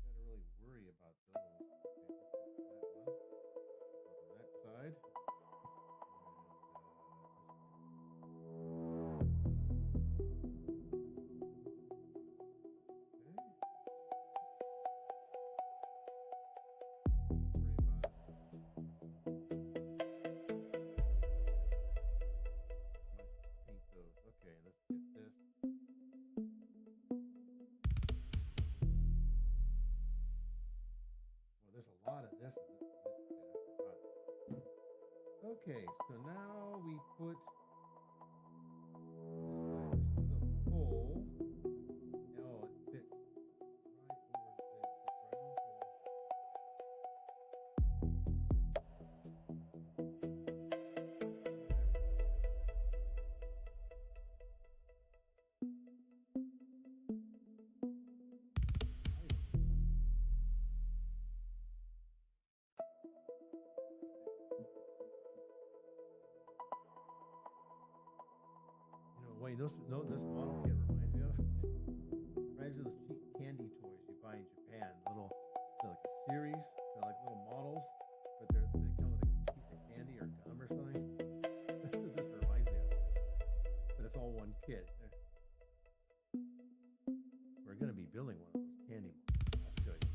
Gotta really worry about those. Okay, that one. Go to that side. Okay, so now we put this is a hole. Oh, it fits right over there. Wait, this model kit reminds me of those cheap candy toys you buy in Japan. They're like a series. They're like all one kit. We're going to be building one of those candy models. I'll show you.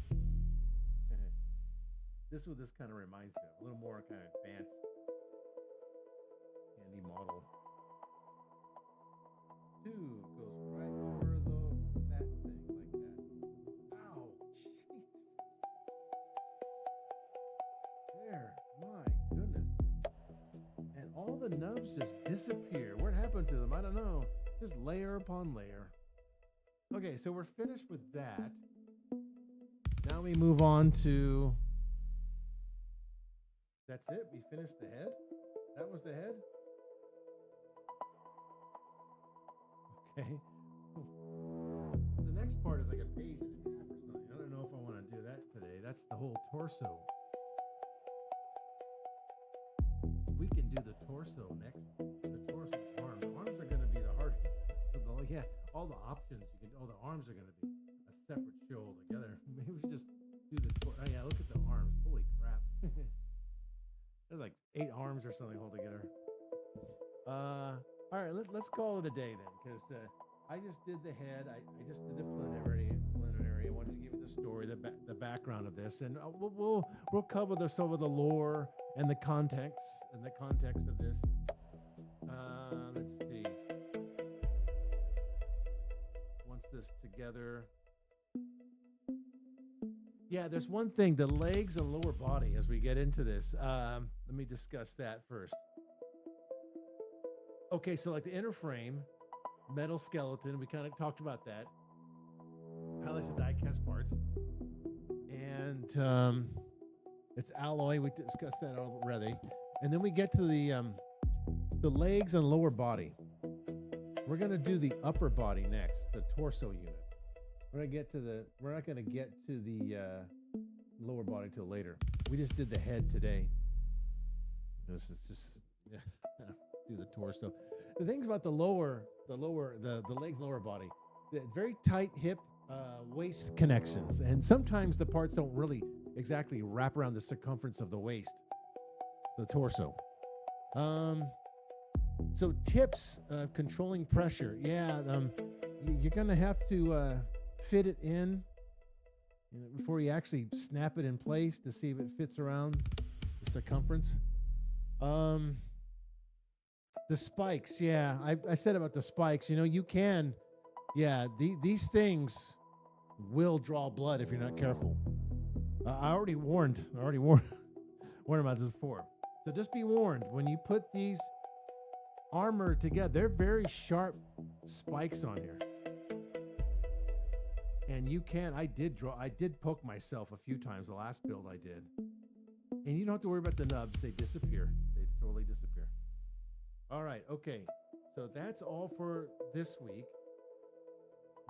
This is what this kind of reminds me of. A little more kind of advanced candy model. 2 goes right over that thing like that. Ow, jeez. There, my goodness. And all the nubs just disappear. What happened to them? I don't know. Just layer upon layer. Okay, so we're finished with that. Now we move on to... That's it? We finished the head? That was the head? Okay. The next part is like a page and a half or something. I don't know if I want to do that today. That's the whole torso. We can do the torso next. The torso arms. Arms are going to be the hardest. Yeah, all the options you can. Oh, the arms are going to be a separate show altogether. Maybe we should just do the torso. Oh yeah, look at the arms. Holy crap! There's like 8 arms or something altogether. All right, let's call it a day then, because I just did the head. I just did the preliminary. I wanted to give you the story, the background of this, and we'll cover some of the lore and the context of this. Let's see. Once this together. Yeah, there's one thing, the legs and lower body as we get into this. Let me discuss that first. Okay, so like the inner frame, metal skeleton, we kind of talked about that. Highlights the die-cast parts. And it's alloy, we discussed that already. And then we get to the legs and lower body. We're going to do the upper body next, the torso unit. We're not going to get to the lower body till later. We just did the head today. This is just do the torso. The things about the legs, lower body, the very tight hip waist connections, and sometimes the parts don't really exactly wrap around the circumference of the waist, the torso. So tips of controlling pressure. Yeah, you're gonna have to fit it in before you actually snap it in place to see if it fits around the circumference. The spikes, yeah, I said about the spikes. You can, these things will draw blood if you're not careful. I already warned about this before. So just be warned, when you put these armor together, they're very sharp spikes on here. And I did poke myself a few times the last build I did. And you don't have to worry about the nubs, they disappear. They totally disappear. All right, okay. So that's all for this week.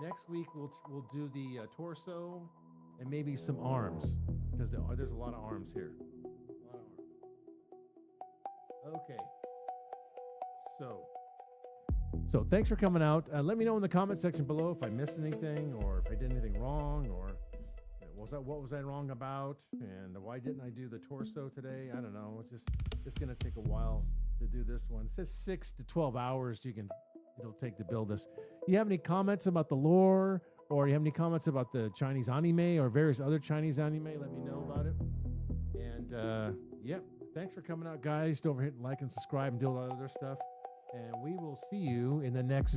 Next week we'll do the torso and maybe some arms, because there's a lot of arms here. A lot of arms. Okay. So thanks for coming out. Let me know in the comment section below if I missed anything, or if I did anything wrong, or what was I wrong about, and why didn't I do the torso today? I don't know. It's gonna take a while to do this one. It says 6 to 12 hours it'll take to build this. You have any comments about the lore, or you have any comments about the Chinese anime or various other Chinese anime? Let me know about it. And thanks for coming out, guys. Don't forget to like and subscribe and do a lot of other stuff. And we will see you in the next